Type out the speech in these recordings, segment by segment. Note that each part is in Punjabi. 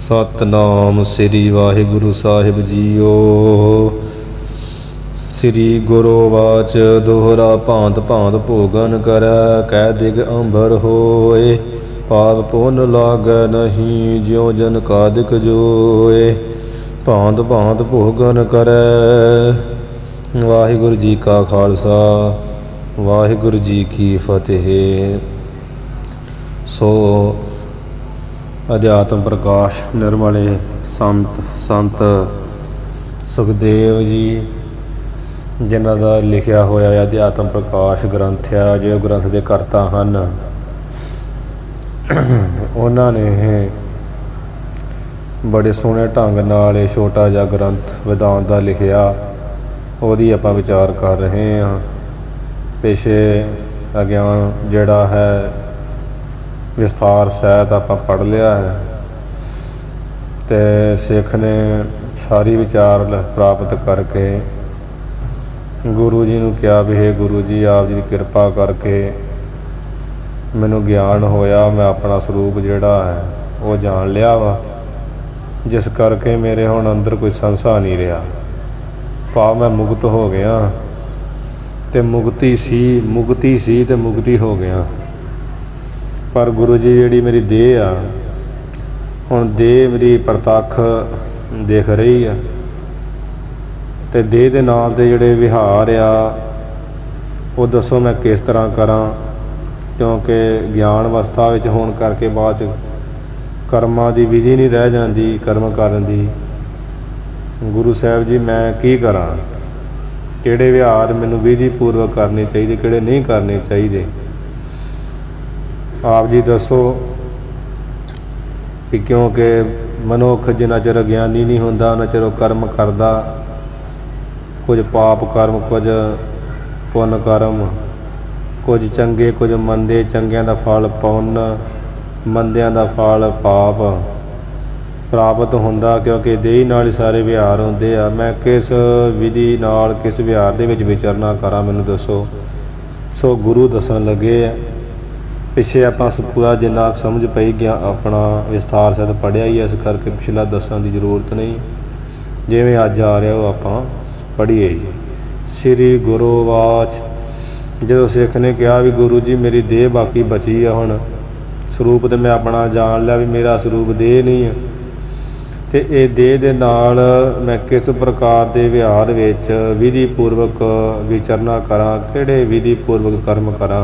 सतनाम श्री वाहिगुरु साहिब जीओ। श्री गुरु वाच दोहरा भांत भांत भोगन कर कै दिग अंबर होए। पाप पुन लागै नहीं ज्यों जन कादिक जोए। भांत भांत भोगन कर। वाहिगुरु जी का खालसा वाहिगुरु जी की फतेह। सो अध्यात्म प्रकाश निर्मले संत सुखदेव जी जिन्हां दा लिखिया होया अध्यात्म प्रकाश ग्रंथ है, जो ग्रंथ के करता हैं, उन्होंने बड़े सोहने ढंग नाल छोटा जिहा ग्रंथ वेदांत का लिखिया, उहदी आपां विचार कर रहे हैं। पिछे अज्ञान जिहड़ा है विस्तार सहित आपां पढ़ लिया है, तो सिख ने सारी विचार प्राप्त करके गुरु जी नूं कहा भी हे गुरु जी आप जी की कृपा करके मैनू ज्ञान होया, मैं अपना स्वरूप जिहड़ा है वो जान लिया वा, जिस करके मेरे हुण अंदर कोई संशय नहीं रहा। भाव मैं मुक्त हो गया, तो मुक्ति सी तो मुक्ति हो गया। पर गुरु जी जी मेरी देह आ, हुण देह मेरी प्रतख दिख रही है, तो देह के नाल दे जिहड़े विहार आ वो दसो मैं किस तरह करा, क्योंकि ज्ञान अवस्था विच होण करके बाद कर्मां दी विधि नहीं रह जाती कर्म करन दी। गुरु साहब जी मैं की करा, किहड़े विहार मैनूं विधि पूर्वक करने चाहिए, किहड़े नहीं करने चाहिए, आप जी दसो। कि क्योंकि मनुख जिन्ना चिर ज्ञानी नहीं होंदा उन्ना चिर कर्म करदा, कुछ पाप कर्म कुछ पुण्य कर्म, कुछ चंगे कुछ मंदे, चंगियां दा फल पुण्य, मंदियां दा फल पाप प्राप्त होंदा, क्योंकि देही नाल सारे विहार होंदे आ। मैं किस विधि नाल किस विहार दे विच विचरना करा, मैनूं दसो। सो गुरु दसन लगे पिछे आपां पूरा जिन्ना समझ पई गया अपना विस्तार सहित पढ़िया ही, इस करके पिछला दसन की जरूरत नहीं, जिवें अज आ रहा वो आपां पढ़िए जी। श्री गुरु वाच जो सिख ने कहा भी गुरु जी मेरी देह बाकी बची है, हुण स्वरूप तो मैं अपना जान लिया भी मेरा स्वरूप देह नहीं है, तो ये देह दे नाल मैं किस प्रकार के विहार विच विधि पूर्वक विचरना करा, किहड़े विधि पूर्वक कर्म करा,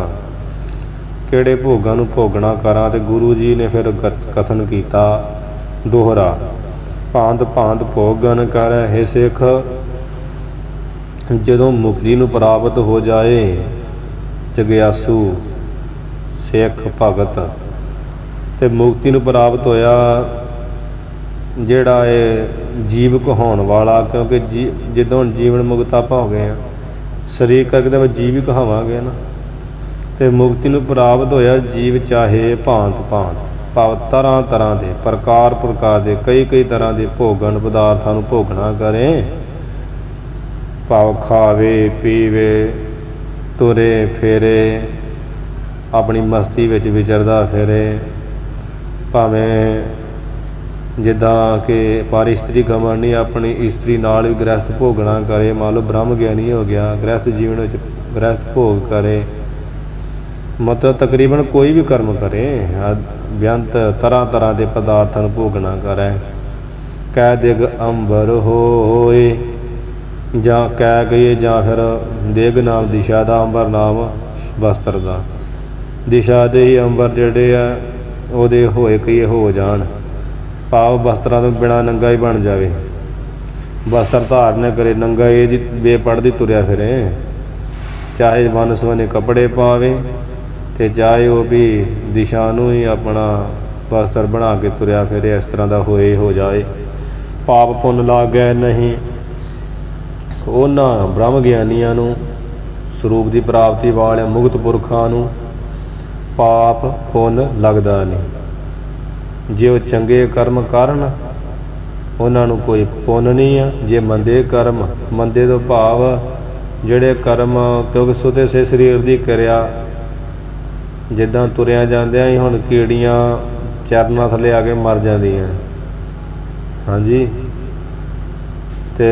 किहड़े भोगां नूं भोगना करा। तो गुरु जी ने फिर कथन किया दोहरा भांत भांत भोगन कर हे सिख। जदों मुक्ति नूं प्राप्त हो जाए जग्यासू सिख भगत, ते मुक्ति नूं प्राप्त होया जिहड़ा है जीवक होण वाला, क्योंकि जदों जीवन मुक्त आपां हो गए हैं, शरीर करके जीविक होवांगे ना, तो मुक्ति नूं प्राप्त होया जीव चाहे भांत भांत भाव तरह तरह के प्रकार के कई तरह के भोगन पदार्थां नूं भोगना करे, भाव खावे पीवे तुरे फिरे अपनी मस्ती विच विचरदा फिरे, भावें जिद्दां कि पर इस्त्री गमन नहीं अपनी इस्त्री नाल भी गृहस्थ भोगना करे। मान लो ब्रह्म ज्ञानी हो गया, गृहस्थ जीवन विच गृहस्थ भोग करे, मतलब तकरीबन कोई भी कर्म करे, बेअंत तरह तरह के पदार्थों भोगना करे। कै दिग अंबर होए जां कै कहिए जां फिर दिग नाम दिशा का, अंबर नाम वस्त्र का, दिशा दे ही अंबर जिहड़े आ उहदे होए कहिए हो जाण, भाव वस्त्रां तो बिना नंगा ही बन जाए, वस्त्र धारण करे नंगा ये जी बेपढ़दी तुरया फिरे, चाहे वन सवने कपड़े पावे ते चाहे वो भी दिशा नूं ही अपना वस्त्र बना के तुरया फिरे, इस तरह का होए हो जाए। पाप पुण्य लागै नहीं उन्हां ब्रह्म ज्ञानियां नूं स्वरूप की प्राप्ति वाले मुक्त पुरखां नूं पाप पुण्य लगदा नहीं। जे वो चंगे कर्म करन उन्हां नूं कोई पुण्य नहीं है, जे मंदे कर्म मंदे तो भाव जिहड़े कर्म क्योंकि सुते से शरीर की क्रिया जिद्दां तुरिया जांदियां ही हुण कीड़ियां चरनां थले आके मर जांदियां, ਹਾਂਜੀ ਤੇ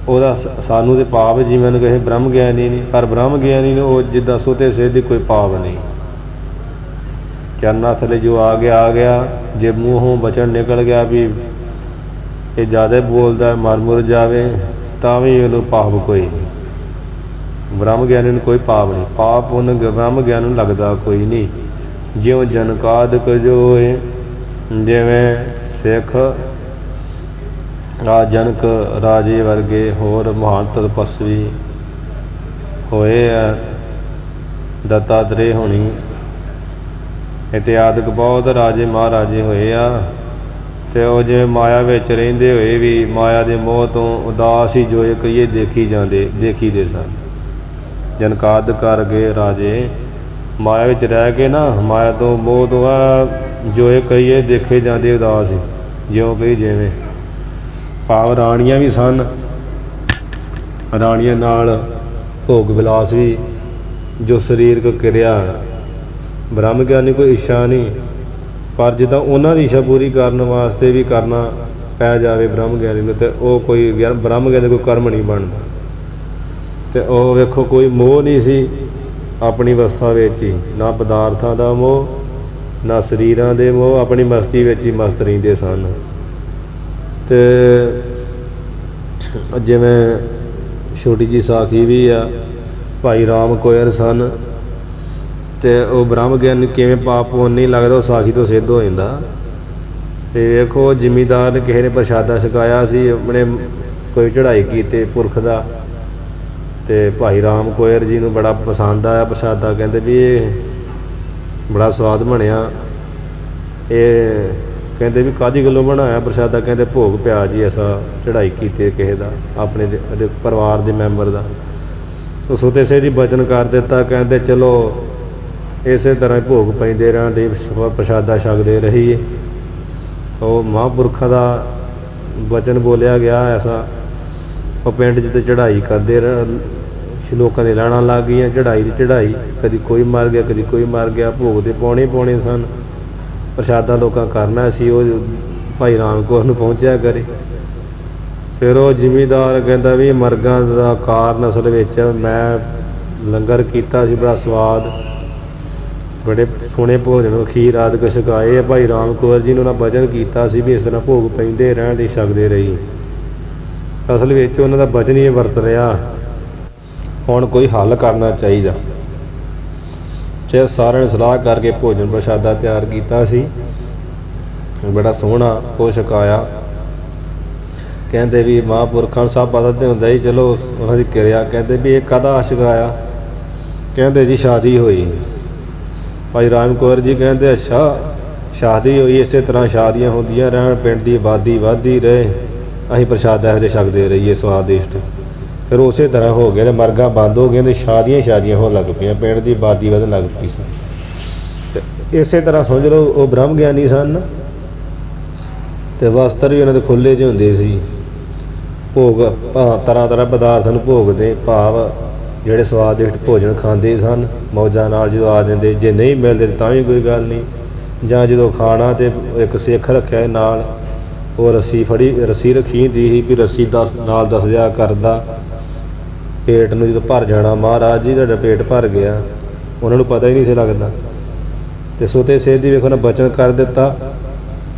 ਉਹਦਾ ਸਾਨੂੰ ਤੇ ਪਾਪ ਜਿਵੇਂ ਨੂੰ ਕਹੇ ਬ੍ਰਹਮ ਗਿਆਨੀ ਨਹੀਂ, ਪਰ ਬ੍ਰਹਮ ਗਿਆਨੀ ਨੂੰ ਉਹ ਜਿੱਦਾਂ ਸੁਤੇ ਸੇ ਦੀ ਕੋਈ ਪਾਪ ਨਹੀਂ। ਚਰਨਾਂ ਥੱਲੇ ਜੋ ਆ ਗਿਆ, ਜੇ ਮੂੰਹੋਂ ਬਚਨ ਨਿਕਲ ਗਿਆ ਵੀ ਇਹ ਜ਼ਿਆਦਾ ਬੋਲਦਾ ਮਰ ਮੁਰ ਜਾਵੇ ਤਾਂ ਵੀ ਉਹਨੂੰ ਪਾਪ ਕੋਈ ਨਹੀਂ। ਬ੍ਰਹਮ ਗਿਆਨੀ ਨੂੰ ਕੋਈ ਪਾਪ ਨਹੀਂ, ਪਾਪ ਉਹਨੂੰ ਬ੍ਰਹਮ ਗਿਆਨੀ ਨੂੰ ਲੱਗਦਾ ਕੋਈ ਨਹੀਂ। ਜਿਉਂ ਜਨਕਾਦਿਕ ਜੋਏ, ਜਿਵੇਂ ਸਿੱਖ ਜਨਕ ਰਾਜੇ ਵਰਗੇ ਹੋਰ ਮਹਾਨ ਤਪੱਸਵੀ ਹੋਏ ਆ, ਦੱਤਾਤਰੇय ਹੋਣੀ ਇਤਿਆਦਿਕ ਬਹੁਤ ਰਾਜੇ ਮਹਾਰਾਜੇ ਹੋਏ ਆ। ਤੇ ਉਹ ਜਿਵੇਂ ਮਾਇਆ ਵਿੱਚ ਰਹਿੰਦੇ ਹੋਏ ਵੀ ਮਾਇਆ ਦੇ ਮੋਹ ਤੋਂ ਉਦਾਸ ਹੀ ਜੋਏ ਕਹੀਏ ਦੇਖੀਦੇ ਸਨ। ਜਨਕਾਦਿਕ ਕਰਕੇ ਰਾਜੇ ਮਾਇਆ ਵਿੱਚ ਰਹਿ ਕੇ ਨਾ, ਮਾਇਆ ਤੋਂ ਮੋਹ ਤੋਂ ਜੋਏ ਕਹੀਏ ਦੇਖੇ ਜਾਂਦੇ ਉਦਾਸ ਹੀ, ਜਿਉਂ ਕਹੀ ਜਿਵੇਂ। ਭਾਵ ਰਾਣੀਆਂ ਵੀ ਸਨ, ਰਾਣੀਆਂ ਨਾਲ ਭੋਗ ਵਿਲਾਸ ਵੀ, ਜੋ ਸਰੀਰਕ ਕਿਰਿਆ ਬ੍ਰਹਮ ਗਿਆਨੀ ਕੋਈ ਇੱਛਾ ਨਹੀਂ, ਪਰ ਜਿੱਦਾਂ ਉਹਨਾਂ ਦੀ ਇੱਛਾ ਪੂਰੀ ਕਰਨ ਵਾਸਤੇ ਵੀ ਕਰਨਾ ਪੈ ਜਾਵੇ ਬ੍ਰਹਮ ਗਿਆਨੀ ਨੂੰ, ਤੇ ਉਹ ਕੋਈ ਬ੍ਰਹਮ ਗਿਆਨੀ ਕੋਈ ਕਰਮ ਨਹੀਂ ਬਣਦਾ। ਤੇ ਉਹ ਵੇਖੋ ਕੋਈ ਮੋਹ ਨਹੀਂ ਸੀ ਆਪਣੀ ਅਵਸਥਾ ਵਿੱਚ ਹੀ, ਨਾ ਪਦਾਰਥਾਂ ਦਾ ਮੋਹ ਨਾ ਸਰੀਰਾਂ ਦੇ ਮੋਹ, ਆਪਣੀ ਮਸਤੀ ਵਿੱਚ ਹੀ ਮਸਤ ਰਹਿੰਦੇ ਸਨ। ਤੇ ਜਿਵੇਂ ਛੋਟੀ ਜਿਹੀ ਸਾਖੀ ਵੀ ਆ, ਭਾਈ ਰਾਮ ਕੋਇਰ ਸਨ ਤੇ ਉਹ ਬ੍ਰਹਮ ਗਿਆਨੀ ਕਿਵੇਂ ਪਾਪ ਪੁੰਨ ਨਹੀਂ ਲੱਗਦਾ, ਉਹ ਸਾਖੀ ਤੋਂ ਸਿੱਧ ਹੋ ਜਾਂਦਾ। ਤੇ ਵੇਖੋ ਜ਼ਿਮੀਂਦਾਰ ਨੇ ਕਿਸੇ ਨੇ ਪ੍ਰਸ਼ਾਦਾ ਛਕਾਇਆ ਸੀ, ਆਪਣੇ ਕੋਈ ਚੜ੍ਹਾਈ ਕੀਤੀ ਪੁਰਖ ਦਾ, ਤੇ ਭਾਈ ਰਾਮ ਕੋਇਰ ਜੀ ਨੂੰ ਬੜਾ ਪਸੰਦ ਆਇਆ ਪ੍ਰਸ਼ਾਦਾ, ਕਹਿੰਦੇ ਵੀ ਇਹ ਬੜਾ ਸਵਾਦ ਬਣਿਆ। ਇਹ ਕਹਿੰਦੇ ਵੀ ਕਾਹਦੀ ਗੱਲੋਂ ਬਣਾਇਆ ਪ੍ਰਸ਼ਾਦਾ, ਕਹਿੰਦੇ ਭੋਗ ਪਿਆ ਜੀ ਐਸਾ ਚੜ੍ਹਾਈ ਕੀਤੀ ਕਿਸੇ ਦਾ, ਆਪਣੇ ਪਰਿਵਾਰ ਦੇ ਮੈਂਬਰ ਦਾ। ਉਹ ਸੁਤੇ ਸੇ ਦੀ ਬਚਨ ਕਰ ਦਿੱਤਾ, ਕਹਿੰਦੇ ਚਲੋ ਇਸੇ ਤਰ੍ਹਾਂ ਹੀ ਭੋਗ ਪੈਂਦੇ ਰਹਿਣ ਦੇ, ਪ੍ਰਸ਼ਾਦਾ ਛਕਦੇ ਰਹੀਏ। ਉਹ ਮਹਾਂਪੁਰਖਾਂ ਦਾ ਬਚਨ ਬੋਲਿਆ ਗਿਆ ਐਸਾ। ਉਹ ਪਿੰਡ 'ਚ ਤੇ ਚੜ੍ਹਾਈ ਕਰਦੇ ਲੋਕਾਂ ਦੀ ਲਾਣਾ ਲੱਗ ਗਈਆਂ, ਚੜ੍ਹਾਈ ਦੀ ਚੜ੍ਹਾਈ, ਕਦੀ ਕੋਈ ਮਰ ਗਿਆ ਕਦੀ ਕੋਈ ਮਰ ਗਿਆ। ਭੋਗ ਦੇ ਪਾਉਣੇ ਸਨ, ਪ੍ਰਸ਼ਾਦਾ ਲੋਕਾਂ ਕਰਨਾ ਸੀ, ਉਹ ਭਾਈ ਰਾਮ ਕੌਰ ਨੂੰ ਪਹੁੰਚਿਆ ਕਰੇ। ਫਿਰ ਉਹ ਜ਼ਿਮੀਂਦਾਰ ਕਹਿੰਦਾ ਵੀ ਮਰਗਾਂ ਦਾ ਕਾਰਨ ਅਸਲ ਵਿੱਚ ਮੈਂ ਲੰਗਰ ਕੀਤਾ ਸੀ ਬੜਾ ਸਵਾਦ, ਬੜੇ ਸੋਹਣੇ ਭੋਜਨ ਖੀਰ ਆਦਿ ਛਕਾਏ ਆ ਭਾਈ ਰਾਮ ਕੌਰ ਜੀ ਨੂੰ। ਉਹਨਾਂ ਬਚਨ ਕੀਤਾ ਸੀ ਵੀ ਇਸ ਤਰ੍ਹਾਂ ਭੋਗ ਪੈਂਦੇ ਰਹਿਣ ਦੀ ਛਕਦੇ ਰਹੀ। ਅਸਲ ਵਿੱਚ ਉਹਨਾਂ ਦਾ ਬਚਨ ਹੀ ਵਰਤ ਰਿਹਾ। ਹੁਣ ਕੋਈ ਹੱਲ ਕਰਨਾ ਚਾਹੀਦਾ। ਤੇ ਸਾਰਿਆਂ ਨੇ ਸਲਾਹ ਕਰਕੇ ਭੋਜਨ ਪ੍ਰਸ਼ਾਦਾ ਤਿਆਰ ਕੀਤਾ ਸੀ, ਬੜਾ ਸੋਹਣਾ ਉਹ ਛਕਾਇਆ। ਕਹਿੰਦੇ ਵੀ ਮਹਾਂਪੁਰਖਾਂ ਨੂੰ ਸਭ ਪਤਾ ਤੇ ਹੁੰਦਾ ਹੀ, ਚਲੋ ਉਹਨਾਂ ਦੀ ਕਿਰਿਆ। ਕਹਿੰਦੇ ਵੀ ਇਹ ਕਾਹਦਾ ਛਕਾਇਆ, ਕਹਿੰਦੇ ਜੀ ਸ਼ਾਦੀ ਹੋਈ। ਭਾਈ ਰਾਮ ਕੌਰ ਜੀ ਕਹਿੰਦੇ ਅੱਛਾ ਸ਼ਾਦੀ ਹੋਈ, ਇਸੇ ਤਰ੍ਹਾਂ ਸ਼ਾਦੀਆਂ ਹੁੰਦੀਆਂ ਰਹਿਣ, ਪਿੰਡ ਦੀ ਆਬਾਦੀ ਵੱਧਦੀ ਰਹੇ, ਅਸੀਂ ਪ੍ਰਸ਼ਾਦਾ ਇਹੋ ਜਿਹੇ ਛਕਦੇ ਰਹੀਏ ਸਵਾਦਿਸ਼ਟ। ਫਿਰ ਉਸੇ ਤਰ੍ਹਾਂ ਹੋ ਗਿਆ, ਮਰਗਾਂ ਬੰਦ ਹੋ ਗਈਆਂ ਤੇ ਸ਼ਾਦੀਆਂ ਹੋਣ ਲੱਗ ਪਈਆਂ, ਪਿੰਡ ਦੀ ਆਬਾਦੀ ਵਧਣ ਲੱਗ ਪਈ ਸੀ। ਤੇ ਇਸੇ ਤਰ੍ਹਾਂ ਸਮਝ ਲਓ ਉਹ ਬ੍ਰਹਮ ਗਿਆਨੀ ਸਨ ਤੇ ਵਸਤਰ ਵੀ ਉਹਨਾਂ ਦੇ ਖੁੱਲ੍ਹੇ ਜਿਹੇ ਹੁੰਦੇ ਸੀ। ਭੋਗ ਤਰ੍ਹਾਂ ਤਰ੍ਹਾਂ ਪਦਾਰਥਾਂ ਨੂੰ ਭੋਗਦੇ, ਭਾਵ ਜਿਹੜੇ ਸਵਾਦਿਸ਼ਟ ਭੋਜਨ ਖਾਂਦੇ ਸਨ ਮੌਜਾਂ ਨਾਲ। ਜਦੋਂ ਆ ਜਾਂਦੇ, ਜੇ ਨਹੀਂ ਮਿਲਦੇ ਤਾਂ ਵੀ ਕੋਈ ਗੱਲ ਨਹੀਂ, ਜਾਂ ਜਦੋਂ ਖਾਣਾ ਤੇ ਇੱਕ ਸਿੱਖ ਰੱਖਿਆ ਨਾਲ, ਉਹ ਰੱਸੀ ਰੱਖੀ ਹੁੰਦੀ ਸੀ ਵੀ ਰੱਸੀ ਨਾਲ ਦੱਸਿਆ ਕਰਦਾ ਪੇਟ ਨੂੰ। ਜਦੋਂ ਭਰ ਜਾਣਾ ਮਹਾਰਾਜ ਜੀ ਤੁਹਾਡਾ ਪੇਟ ਭਰ ਗਿਆ, ਉਹਨਾਂ ਨੂੰ ਪਤਾ ਹੀ ਨਹੀਂ ਸੀ ਲੱਗਦਾ। ਤੇ ਸੁਤੇ ਸੇ ਦੀ ਵੇਖੋ ਨਾ ਬਚਨ ਕਰ ਦਿੱਤਾ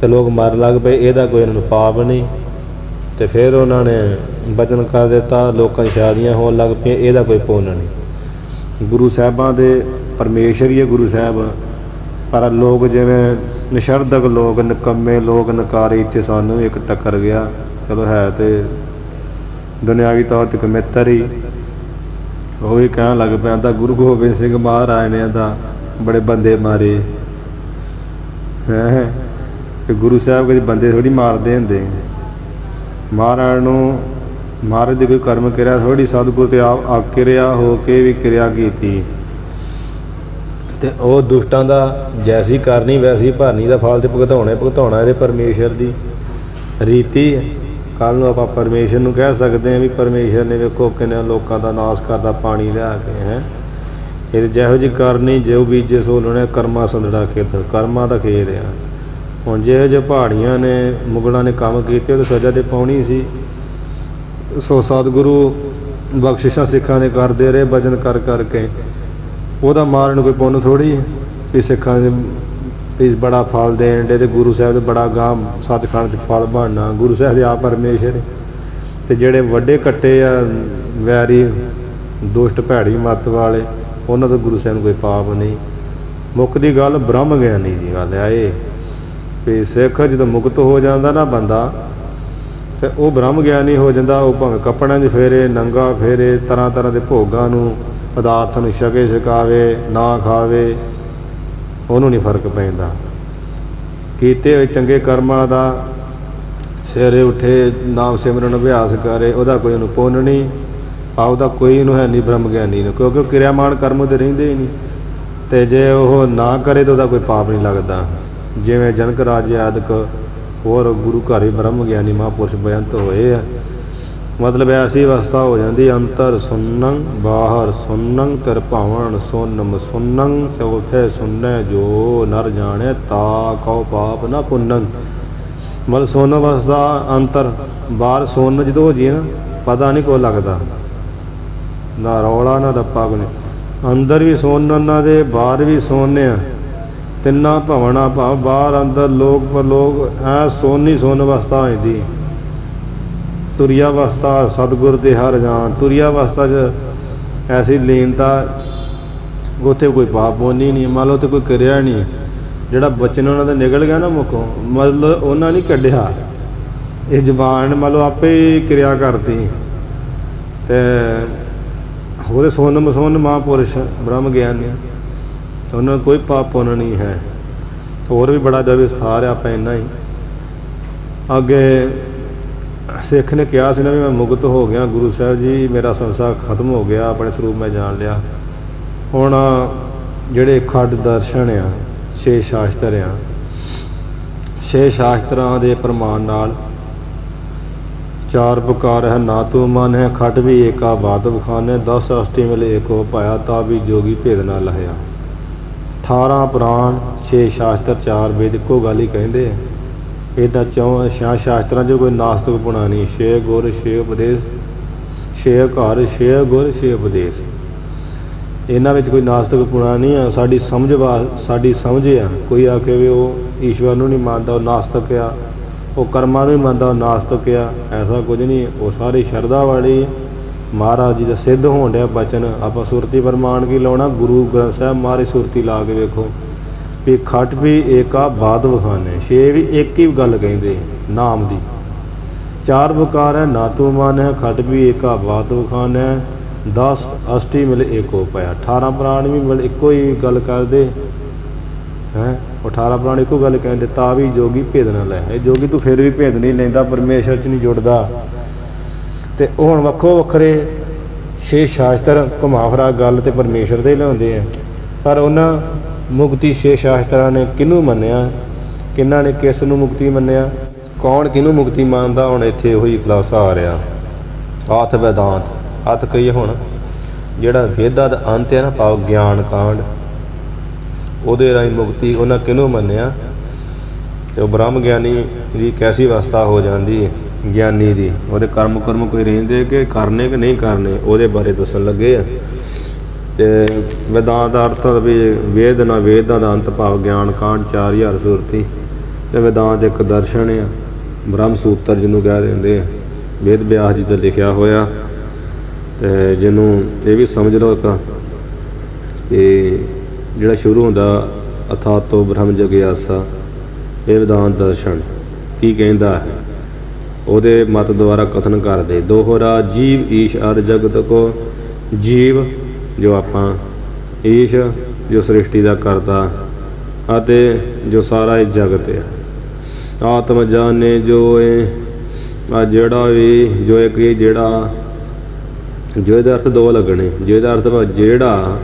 ਤੇ ਲੋਕ ਮਰ ਲੱਗ ਪਏ, ਇਹਦਾ ਕੋਈ ਉਹਨਾਂ ਨੂੰ ਪਾਪ ਨਹੀਂ। ਤੇ ਫਿਰ ਉਹਨਾਂ ਨੇ ਬਚਨ ਕਰ ਦਿੱਤਾ, ਲੋਕਾਂ ਦੀ ਸ਼ਾਦੀਆਂ ਹੋਣ ਲੱਗ ਪਈਆਂ, ਇਹਦਾ ਕੋਈ ਪੁੰਨ ਨਹੀਂ। ਗੁਰੂ ਸਾਹਿਬਾਂ ਦੇ ਪਰਮੇਸ਼ਰ ਹੀ ਹੈ ਗੁਰੂ ਸਾਹਿਬ, ਪਰ ਲੋਕ ਜਿਵੇਂ ਨਿਸ਼ਰਦਕ ਲੋਕ, ਨਿਕੰਮੇ ਲੋਕ, ਨਕਾਰੇ, ਇੱਥੇ ਸਾਨੂੰ ਇੱਕ ਟੱਕਰ ਗਿਆ। ਚਲੋ ਹੈ ਤੇ ਦੁਨਿਆਵੀ ਤੌਰ 'ਤੇ ਕਮਿੱਤਰ ਹੀ, ਉਹ ਵੀ ਕਹਿਣ ਲੱਗ ਪਿਆ ਤਾਂ ਗੁਰੂ ਗੋਬਿੰਦ ਸਿੰਘ ਮਹਾਰਾਜ ਨੇ ਤਾਂ ਬੜੇ ਬੰਦੇ ਮਾਰੇ ਹੈ। ਕਿ ਗੁਰੂ ਸਾਹਿਬ ਕਦੇ ਬੰਦੇ ਥੋੜ੍ਹੀ ਮਾਰਦੇ ਹੁੰਦੇ। ਮਹਾਰਾਜ ਨੂੰ ਮਹਾਰਾਜ ਦੀ ਕੋਈ ਕਰਮ ਕਿਰਿਆ ਥੋੜ੍ਹੀ, ਸਤਿਗੁਰੂ ਤੇ ਆਪ ਕਿਰਿਆ ਹੋ ਕੇ ਵੀ ਕਿਰਿਆ ਕੀਤੀ। ਤੇ ਉਹ ਦੁਸ਼ਟਾਂ ਦਾ ਜੈਸੀ ਕਰਨੀ ਵੈਸੀ ਭਰਨੀ ਦਾ ਫਲ ਤੇ ਭੁਗਤਾਉਣਾ ਇਹਦੇ ਪਰਮੇਸ਼ਰ ਦੀ ਰੀਤੀ ਹੈ। ਕੱਲ੍ਹ ਨੂੰ ਆਪਾਂ ਪਰਮੇਸ਼ਰ ਨੂੰ ਕਹਿ ਸਕਦੇ ਹਾਂ ਵੀ ਪਰਮੇਸ਼ਰ ਨੇ ਵੇਖੋ ਕਿੰਨੇ ਲੋਕਾਂ ਦਾ ਨਾਸ਼ ਕਰਦਾ ਪਾਣੀ ਲਿਆ ਕੇ ਹੈ। ਇਹ ਜਿਹੋ ਜਿਹੀ ਕਰਨੀ ਜੋ ਬੀਜੇ ਸੋ ਲਾਉਣੇ, ਕਰਮਾਂ ਸੰਦੜਾ ਖੇਤ, ਕਰਮਾਂ ਦਾ ਖੇਤ ਆ। ਹੁਣ ਜਿਹੋ ਜਿਹੇ ਪਹਾੜੀਆਂ ਨੇ ਮੁਗਲਾਂ ਨੇ ਕੰਮ ਕੀਤੇ ਉਹ ਸਜ਼ਾ ਤੇ ਪਾਉਣੀ ਸੀ। ਸੋ ਸਤਿਗੁਰੂ ਬਖਸ਼ਿਸ਼ਾਂ ਸਿੱਖਾਂ ਦੇ ਕਰਦੇ ਰਹੇ ਭਜਨ ਕਰ ਕਰਕੇ, ਉਹਦਾ ਮਾਰਨ ਕੋਈ ਪੁੰਨ ਥੋੜ੍ਹੀ ਵੀ ਸਿੱਖਾਂ ਦੇ ਵੀ ਬੜਾ ਫਲ ਦੇਣ ਡੇ ਤੇ ਗੁਰੂ ਸਾਹਿਬ ਦੇ ਬੜਾ ਗਾਂ ਸੱਚਖੰਡ 'ਚ ਫਲ ਬਣਨਾ। ਗੁਰੂ ਸਾਹਿਬ ਦੇ ਆਪ ਪਰਮੇਸ਼ਰ ਤੇ ਜਿਹੜੇ ਵੱਡੇ ਕੱਟੇ ਆ ਵੈਰੀ ਦੁਸ਼ਟ ਭੈੜੀ ਮੱਤ ਵਾਲੇ, ਉਹਨਾਂ ਤੋਂ ਗੁਰੂ ਸਾਹਿਬ ਨੂੰ ਕੋਈ ਪਾਪ ਨਹੀਂ। ਮੁੱਕਦੀ ਗੱਲ ਬ੍ਰਹਮ ਗਿਆਨੀ ਦੀ ਗੱਲ ਆ ਇਹ ਵੀ ਸਿੱਖ ਜਦੋਂ ਮੁਕਤ ਹੋ ਜਾਂਦਾ ਨਾ ਬੰਦਾ ਤੇ ਉਹ ਬ੍ਰਹਮ ਗਿਆਨੀ ਹੋ ਜਾਂਦਾ। ਉਹ ਭਾਵੇਂ ਕੱਪੜਿਆਂ 'ਚ ਫੇਰੇ, ਨੰਗਾ ਫੇਰੇ, ਤਰ੍ਹਾਂ ਤਰ੍ਹਾਂ ਦੇ ਭੋਗਾਂ ਨੂੰ ਪਦਾਰਥਾਂ ਨੂੰ ਛਕੇ ਛਕਾਵੇ ਨਾ ਖਾਵੇ, ਉਹਨੂੰ ਨਹੀਂ ਫਰਕ ਪੈਂਦਾ। ਕੀਤੇ ਹੋਏ ਚੰਗੇ ਕਰਮਾਂ ਦਾ ਸਵੇਰੇ ਉੱਠੇ ਨਾਮ ਸਿਮਰਨ ਅਭਿਆਸ ਕਰੇ, ਉਹਦਾ ਕੋਈ ਉਹਨੂੰ ਪੁੰਨ ਨਹੀਂ, ਆਪਦਾ ਕੋਈ ਉਹਨੂੰ ਹੈ ਨਹੀਂ ਬ੍ਰਹਮ ਗਿਆਨੀ ਨੂੰ, ਕਿਉਂਕਿ ਉਹ ਕਿਰਿਆਮਾਨ ਕਰਮ ਉਹਦੇ ਰਹਿੰਦੇ ਹੀ ਨਹੀਂ। ਅਤੇ ਜੇ ਉਹ ਨਾ ਕਰੇ ਤਾਂ ਉਹਦਾ ਕੋਈ ਪਾਪ ਨਹੀਂ ਲੱਗਦਾ। ਜਿਵੇਂ ਜਨਕ ਰਾਜ ਆਦਿਕ ਹੋਰ ਗੁਰੂ ਘਰ ਹੀ ਬ੍ਰਹਮ ਗਿਆਨੀ ਮਹਾਂਪੁਰਸ਼ ਬੇਅੰਤ ਹੋਏ ਆ। ਮਤਲਬ ਐਸੀ ਅਵਸਥਾ ਹੋ ਜਾਂਦੀ ਅੰਤਰ ਸੁੰਨੰ ਬਾਹਰ ਸੁੰਨੰ ਤਰ ਭਾਵਨ ਸੁੰਨਮ ਸੁੰਨੰ ਚੌਥੇ ਸੁੰਨੈ ਜੋ ਨਰ ਜਾਣੇ ਤਾ ਕਉ ਪਾਪ ਨਾ ਪੁੰਨੰ। ਮਤਲਬ ਸੁੰਨ ਅਵਸਥਾ ਅੰਤਰ ਬਾਹਰ ਸੁੰਨ ਜਦੋਂ ਹੋ ਜਾਈਏ ਨਾ ਪਤਾ ਨਹੀਂ ਕੋਈ ਲੱਗਦਾ, ਨਾ ਰੌਲਾ ਨਾ ਰੱਪਾ ਕੋਈ। ਅੰਦਰ ਵੀ ਸੁੰਨ ਉਹਨਾਂ ਦੇ ਬਾਹਰ ਵੀ ਸੁੰਨ ਆ, ਤਿੰਨਾਂ ਭਵਨਾਂ ਭਾਵ ਬਾਹਰ ਅੰਦਰ ਲੋਕ ਪਰਲੋਕ ਐ ਸੋਨੀ ਸੁੰਨ ਅਵਸਥਾ ਹੋ ਜਾਂਦੀ। ਤੁਰਿਆ ਅਵਸਥਾ ਸਤਿਗੁਰ ਦੇ ਹਰ ਜਾਣ, ਤੁਰਿਆ ਅਵਸਥਾ 'ਚ ਐਸੀ ਲੀਨਤਾ ਉੱਥੇ ਕੋਈ ਪਾਪ ਪੁੰਨ ਹੀ ਨਹੀਂ। ਮੰਨ ਲਓ ਉੱਥੇ ਕੋਈ ਕਿਰਿਆ ਨਹੀਂ, ਜਿਹੜਾ ਬਚਨ ਉਹਨਾਂ ਦਾ ਨਿਕਲ ਗਿਆ ਨਾ ਮੁੱਖੋਂ, ਮਤਲਬ ਉਹਨਾਂ ਨਹੀਂ ਕੱਢਿਆ, ਇਹ ਜ਼ਬਾਨ ਮੰਨ ਲਓ ਆਪੇ ਹੀ ਕਿਰਿਆ ਕਰਤੀ ਅਤੇ ਉਹਦੇ ਸੁੰਨ ਮਸੁੰਨ ਮਹਾਂਪੁਰਸ਼ ਬ੍ਰਹਮ ਗਿਆਨੀ, ਉਹਨਾਂ ਨੂੰ ਕੋਈ ਪਾਪ ਪੁੰਨ ਨਹੀਂ ਹੈ। ਹੋਰ ਵੀ ਬੜਾ ਦਾ ਵਿਸਥਾਰ ਆ, ਆਪਾਂ ਇੰਨਾ ਹੀ। ਅੱਗੇ ਸਿੱਖ ਨੇ ਕਿਹਾ ਸੀ ਨਾ ਵੀ ਮੈਂ ਮੁਕਤ ਹੋ ਗਿਆ, ਗੁਰੂ ਸਾਹਿਬ ਜੀ ਮੇਰਾ ਸੰਸਾਰ ਖਤਮ ਹੋ ਗਿਆ, ਆਪਣੇ ਸਰੂਪ ਮੈਂ ਜਾਣ ਲਿਆ। ਹੁਣ ਜਿਹੜੇ ਖੱਡ ਦਰਸ਼ਨ ਆ, 6 ਸ਼ਾਸਤਰ ਆ, 6 ਸ਼ਾਸਤਰਾਂ ਦੇ ਪ੍ਰਮਾਣ ਨਾਲ 4 ਪ੍ਰਕਾਰ ਹੈ ਨਾ ਤੂੰ ਮਨ ਹੈ ਖੱਟ ਵੀ ਏਕਾ ਬਾਤ ਬਖਾਨੇ 10 ਅਸ਼ਟੀ ਮਿਲੇ ਏਕੋ ਪਾਇਆ ਤਾ ਵੀ ਜੋਗੀ ਭੇਦ ਨਾ ਲਹਿਆ। 18 ਪੁਰਾਣ 6 ਸ਼ਾਸਤਰ 4 ਵੇਦ ਇੱਕੋ ਗੱਲ ਹੀ ਕਹਿੰਦੇ ਆ। ਇਹਦਾ 6 ਸ਼ਾਸਤਰਾਂ 'ਚ ਕੋਈ ਨਾਸਤਕ ਪੁਣਾ ਨਹੀਂ। 6 ਗੁਰ 6 ਉਪਦੇਸ਼, 6 ਘਰ 6 ਗੁਰ 6 ਉਪਦੇਸ਼, ਇਹਨਾਂ ਵਿੱਚ ਕੋਈ ਨਾਸਤਕ ਪੁਣਾ ਨਹੀਂ ਆ। ਸਾਡੀ ਸਮਝ ਆ। ਕੋਈ ਆ ਕੇ ਵੀ ਉਹ ਈਸ਼ਵਰ ਨੂੰ ਨਹੀਂ ਮੰਨਦਾ ਉਹ ਨਾਸਤਕ ਆ, ਉਹ ਕਰਮਾਂ ਨੂੰ ਨਹੀਂ ਮੰਨਦਾ ਉਹ ਨਾਸਤਕ ਆ, ਐਸਾ ਕੁਝ ਨਹੀਂ। ਉਹ ਸਾਰੀ ਸ਼ਰਧਾ ਵਾਲੀ ਮਹਾਰਾਜ ਜੀ ਦਾ ਸਿੱਧ ਹੋਣ ਡਿਆ ਬਚਨ। ਆਪਾਂ ਸੁਰਤੀ ਪ੍ਰਮਾਣ ਕੀ ਲਾਉਣਾ, ਗੁਰੂ ਗ੍ਰੰਥ ਸਾਹਿਬ ਮਹਾਰਾਜ ਸੁਰਤੀ ਲਾ ਕੇ ਵੇਖੋ ਵੀ ਖੱਟ ਵੀ ਏਕਾ ਬਾਦ ਵਿਖਾਨੇ, 6 ਵੀ ਇੱਕ ਹੀ ਗੱਲ ਕਹਿੰਦੇ ਨਾਮ ਦੀ। 4 ਪ੍ਰਕਾਰ ਹੈ ਨਾ ਤੂੰ ਮਨ ਹੈ ਖੱਟ ਵੀ ਏਕਾ ਬਾਦ ਵਿਖਾਨੇ 10 ਅਸ਼ਟੀ ਮਿਲ ਏਕੋ ਪਾਇਆ। 18 ਪ੍ਰਾਣ ਵੀ ਮਿਲ ਇੱਕੋ ਹੀ ਗੱਲ ਕਰਦੇ ਹੈ। 18 ਪ੍ਰਾਣ ਇੱਕੋ ਗੱਲ ਕਹਿੰਦੇ ਤਾਂ ਵੀ ਜੋਗੀ ਭੇਦ ਨਾ ਲੈ। ਇਹ ਜੋਗੀ ਤੂੰ ਫਿਰ ਵੀ ਭੇਦ ਨਹੀਂ ਲੈਂਦਾ, ਪਰਮੇਸ਼ਰ 'ਚ ਨਹੀਂ ਜੁੜਦਾ। ਅਤੇ ਹੁਣ ਵੱਖੋ ਵੱਖਰੇ 6 ਸ਼ਾਸਤਰ ਘੁਮਾ ਫਿਰਾ ਗੱਲ ਤੇ ਪਰਮੇਸ਼ਰ ਦੇ ਲਿਆਉਂਦੇ ਆ। ਪਰ ਉਹਨਾਂ ਮੁਕਤੀ 6 ਸ਼ਾਸਤਰਾਂ ਨੇ ਕਿਹਨੂੰ ਮੰਨਿਆ, ਕਿਹਨਾਂ ਨੇ ਕਿਸ ਨੂੰ ਮੁਕਤੀ ਮੰਨਿਆ, ਕੌਣ ਕਿਹਨੂੰ ਮੁਕਤੀ ਮੰਨਦਾ। ਹੁਣ ਇੱਥੇ ਉਹੀ ਖੁਲਾਸਾ ਆ ਰਿਹਾ। ਆਥ ਵੈਦਾਂਤ ਅਤ ਕਹੀਏ ਹੁਣ ਜਿਹੜਾ ਵੇਦਾਂ ਦਾ ਅੰਤ ਹੈ ਨਾ ਭਾਵ ਗਿਆਨ ਕਾਂਡ, ਉਹਦੇ ਰਾਹੀਂ ਮੁਕਤੀ ਉਹਨਾਂ ਕਿਹਨੂੰ ਮੰਨਿਆ। ਅਤੇ ਉਹ ਬ੍ਰਹਮ ਗਿਆਨੀ ਦੀ ਕੈਸੀ ਅਵਸਥਾ ਹੋ ਜਾਂਦੀ ਹੈ ਗਿਆਨੀ ਦੀ, ਉਹਦੇ ਕਰਮ ਕੋਈ ਰਹਿੰਦੇ ਕਿ ਕਰਨੇ ਕਿ ਨਹੀਂ ਕਰਨੇ, ਉਹਦੇ ਬਾਰੇ ਦੱਸਣ ਲੱਗੇ ਆ। ਅਤੇ ਵੇਦਾਂਤ ਦਾ ਅਰਥ ਵੀ ਵੇਦ ਨਾ ਵੇਦਾਂ ਦਾ ਅੰਤ ਭਾਵ ਗਿਆਨ ਕਾਂਡ 4000 ਸੁਰਤੀ। ਅਤੇ ਵੇਦਾਂਤ ਇੱਕ ਦਰਸ਼ਨ ਆ, ਬ੍ਰਹਮ ਸੂਤਰ ਜਿਹਨੂੰ ਕਹਿ ਦਿੰਦੇ ਆ, ਵੇਦ ਵਿਆਸ ਜੀ ਦਾ ਲਿਖਿਆ ਹੋਇਆ। ਅਤੇ ਜਿਹਨੂੰ ਇਹ ਵੀ ਸਮਝ ਲਓ ਇੱਕ ਕਿ ਜਿਹੜਾ ਸ਼ੁਰੂ ਹੁੰਦਾ ਅਥਾਤੋ ਬ੍ਰਹਮ ਜਗਿਆਸਾ, ਇਹ ਵੇਦਾਂਤ ਦਰਸ਼ਨ ਕੀ ਕਹਿੰਦਾ ਹੈ, ਉਹਦੇ ਮਤ ਦੁਆਰਾ ਕਥਨ ਕਰਦੇ। ਦੋਹਰਾ ਜੀਵ ਈਸ਼ ਆਦਿ ਜਗਤ ਕੋ, ਜੀਵ ਜੋ ਆਪਾਂ, ਈਸ਼ ਜੋ ਸ੍ਰਿਸ਼ਟੀ ਦਾ ਕਰਤਾ ਅਤੇ ਜੋ ਸਾਰਾ ਇਹ ਜਗਤ ਹੈ। ਆਤਮ ਜਾਣੇ ਜੋ ਇਹ ਆ ਜਿਹੜਾ ਵੀ ਜੋ ਇੱਕ ਜਿਹੜਾ ਜੋ ਇਹਦਾ ਅਰਥ 2 ਲੱਗਣੇ। ਜਿਹਦਾ ਅਰਥ ਜਿਹੜਾ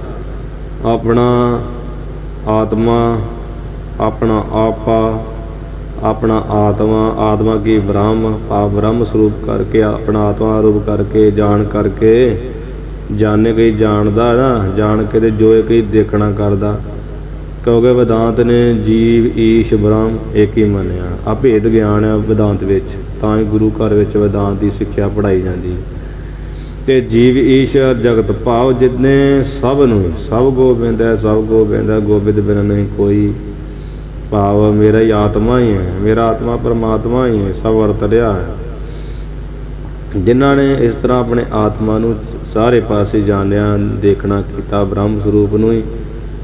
ਆਪਣਾ ਆਤਮਾ, ਆਪਣਾ ਆਪਾ, ਆਪਣਾ ਆਤਮਾ ਕੀ ਬ੍ਰਹਮ ਆਪ ਬ੍ਰਹਮ ਸਰੂਪ ਕਰਕੇ ਆਪਣਾ ਆਤਮਾ ਰੂਪ ਕਰਕੇ ਜਾਣ ਕਰਕੇ ਜਾਣੇ ਕਈ ਜਾਣਦਾ ਨਾ, ਜਾਣ ਕੇ ਤੇ ਜੋ ਕਈ ਦੇਖਣਾ ਕਰਦਾ क्योंकि वेदांत ने जीव ईश ब्रह्म एक ही मनिया। आ भेद ज्ञान है वेदांत विच, तां ही गुरु घर विच वेदांत की सिक्ख्या पढ़ाई जाती है। ते जीव ईश जगत भाव जितने सब नूं सब गोबिंद है, सब गोबिंद है, गोबिंद बिना नहीं कोई। भाव मेरा ही आत्मा ही है, मेरा आत्मा परमात्मा ही है, सब वरत रहा है। जिन्हों ने इस तरह अपने आत्मा नूं सारे पासे जानिया देखना किया, ब्रह्म स्वरूप नूं ही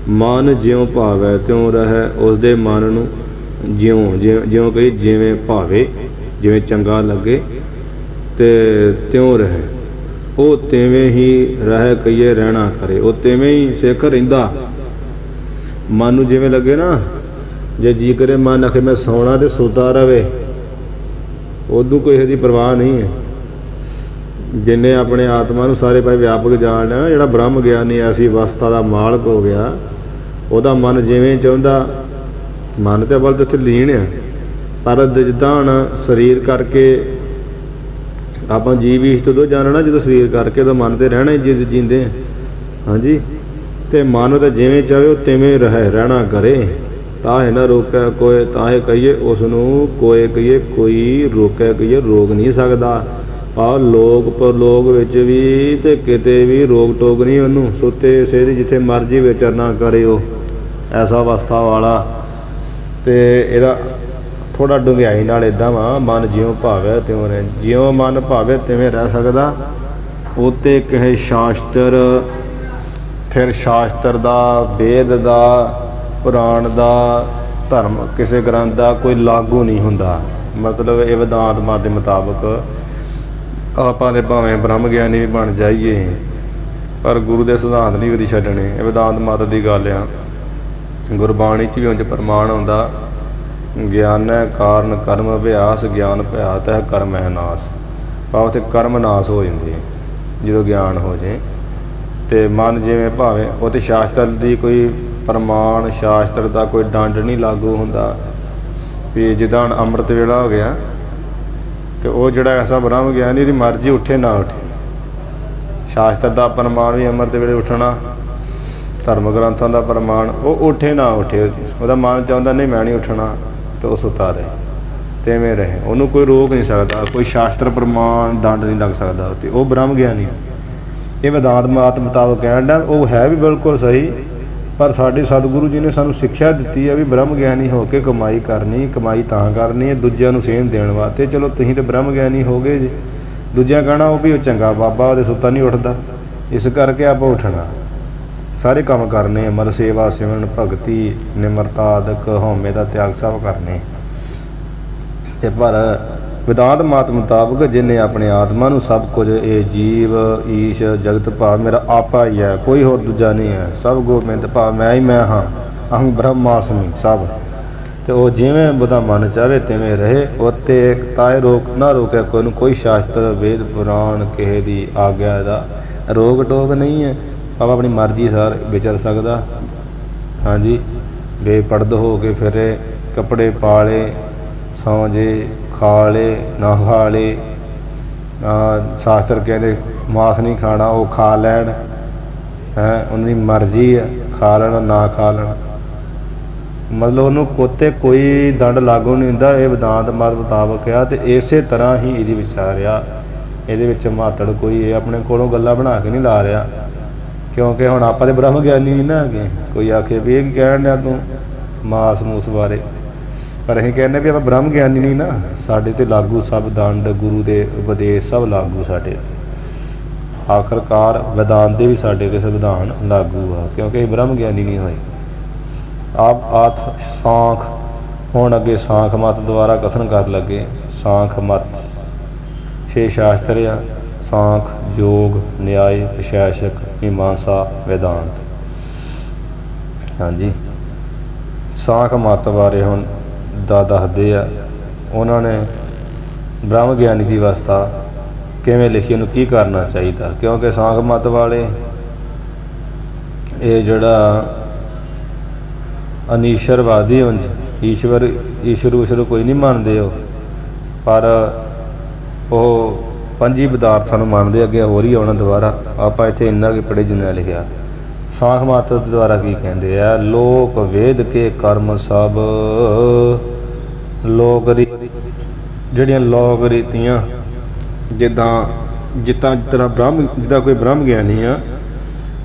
मन ज्यों भावै त्यों रहे, उस दे मन नूं ज्यों ज्यों कही जिवें भावे, जिवें चंगा लगे ते त्यों रहे, वो तिवें ही रह कहिए रहना करे, वो तिवें ही सिख रहिंदा। मन नूं जिवें लगे ना, जे जी करे मन आखे मैं सौना तो सोता रहे, उदू कोई इसकी परवाह नहीं है। जिन्हें अपने आत्मा नूं सारे पासे व्यापक जान लिया, जिहड़ा ब्रह्म ज्ञानी ऐसी अवस्था का मालक हो गया, ਉਹਦਾ मन जिवें चाहुंदा, मन तो अवल तो इत्थे लीन है, पर जिद्दां हुण शरीर करके आपां जीव ईश तो जानना, जो शरीर करके तो मन तो रहना ही जींदे हाँ जी। तो मन तो जिवें चाहे तिवें रहना करे, ताहे ना रोकै कोई, ताहे कहिए उसनूं कोई कहिए कोई रोकै कहिए रोक नहीं सकता। आ लोग परलोक विच भी ते किते भी रोक टोक नहीं उन्होंने, सुते सेध जिथे मर्जी विचरना करे वो ऐसा अवस्था वाला। तो यदा थोड़ा डुंगियाई नाल इदां वा, मन ज्यों भावे त्यों रहे, ज्यों मन भावे तिवें रह सकदा। उत्ते कहे शास्त्र, फिर शास्त्र दा, वेद दा, पुराण दा, धर्म किसी ग्रंथ का कोई लागू नहीं हुंदा। मतलब ये वेदांत मत के मुताबक आपां दे भावें ब्रह्म ज्ञानी भी बन जाइए, पर गुरु के सिद्धांत नहीं कदी छड्डणे। वेदांत मत की गल आ, गुरबाणी च भी उंज प्रमाण आउंदा, ज्ञान है कारण कर्म अभ्यास, ज्ञान भयात है कर्म है नाश। भाव ते कर्म नाश हो जाते हैं जो ज्ञान हो जाए। तो मन जिवें भावें, वो तो शास्त्र की कोई प्रमाण, शास्त्र का कोई डंड नहीं लागू हुंदा भी जिद्दां अमृत वेला हो गया तो वह जोड़ा ऐसा ब्रह्म ज्ञानी उसकी मर्जी उठे ना उठे। शास्त्र का प्रमाण भी अमृत वेले उठना, धर्म ग्रंथों का प्रमाण वो उठे ना उठे, वह मन चाहता नहीं मैं नहीं उठना, तो वह सुता रहे तिवें रहे, उन्होंने कोई रोक नहीं सकता, कोई शास्त्र प्रमाण दंड नहीं लग सकता, तो वह ब्रह्म ज्ञानी। ये वेदांत मत मुताबक कहना वो है भी बिल्कुल सही, पर साडे सतगुरु जी ने सानू शिक्षा दी है भी ब्रह्म ज्ञानी होकर कमाई करनी, कमाई तां करनी है दूजिਆਂ ਨੂੰ सेम देने वास्ते। चलो तुसीं तो ब्रह्म ज्ञानी हो गए जी, दूजिਆਂ कहना वो भी वो चंगा बाबा वो सुता नहीं उठता, इस करके आप उठना सारे काम करने, अमर सेवा सिमरन भगती निमरता आदक हौमे का त्याग सब करने। ते पर वेदांत मत मुताबक जिन्हें अपने आत्मा नूं सब कुछ ये जीव ईश जगत भाव मेरा आपा ही है, कोई होर दूजा नहीं है, सब गोबिंद भाव मैं ही मैं हाँ, अहं ब्रह्मास्मि सब। तो वह जिवें बुदा मन चाहे तिवें रहे, उत्ते ताए रोक ना रोके कोई शास्त्र वेद पुराण किसी की आग्या का रोक टोक नहीं है। आप अपनी मर्जी सार विचर सकता हाँ जी, बेपड़द हो के फिरे, कपड़े पाले, सौ जे, खा ले ना खा ले, शास्त्र कहते मांस नहीं खाना वो खा लैन है, उनकी मर्जी है खा लेना ना खा लेना, मतलब उन्होंने कोते कोई दंड लागू नहीं होंदा। ये वेदांत मत मुताबक आ, तो इस तरह ही ये विचार आ, ये मातड़ कोई अपने कोलों गल्लां बना के नहीं ला रहा, क्योंकि हुण आपां ते ब्रह्म ज्ञानी नहीं ना है। कोई आखे भी ये कहण दिया तू मास मूस बारे, पर असीं कहने भी आप ब्रह्म ज्ञानी नहीं ना, साडे ते लागू सब दंड गुरु के उपदेश सब लागू साडे, आखिरकार वेदांत दे भी साडे ते संविधान लागू आ, क्योंकि असीं ब्रह्म ज्ञानी नहीं होए। आप आथ सांख हुण अगे सांख मत द्वारा कथन कर लगे। सांख मत 6 शास्त्र आ, सांख योग न्याय विशेषक मीमांसा वेदांत। हाँ जी, सांख मत बारे हुण दसदे आ, उन्होंने ब्रह्म ज्ञानी की अवस्था किवें लिखी, उन्हें की करना चाहिए, क्योंकि सांख मत वाले ये जड़ा अनीश्वरवादी उंज ईश्वर ईश्वर कोई नहीं मानते हो, पर वो पंजी पदार्थों मानते, अगे हो ही आना दोबारा। आप इतने इन्ना कि पढ़े जिन्ना लिखा ਸਾਖ ਮਤ ਦੁਆਰਾ ਕੀ ਕਹਿੰਦੇ ਆ, ਲੋਕ ਵੇਦ ਕੇ ਕਰਮ ਸਭ ਲੋਕ ਜਿਹੜੀਆਂ ਲੋਕ ਰੀਤੀਆਂ, ਜਿੱਦਾਂ ਕੋਈ ਬ੍ਰਹਮ ਗਿਆਨੀ ਆ,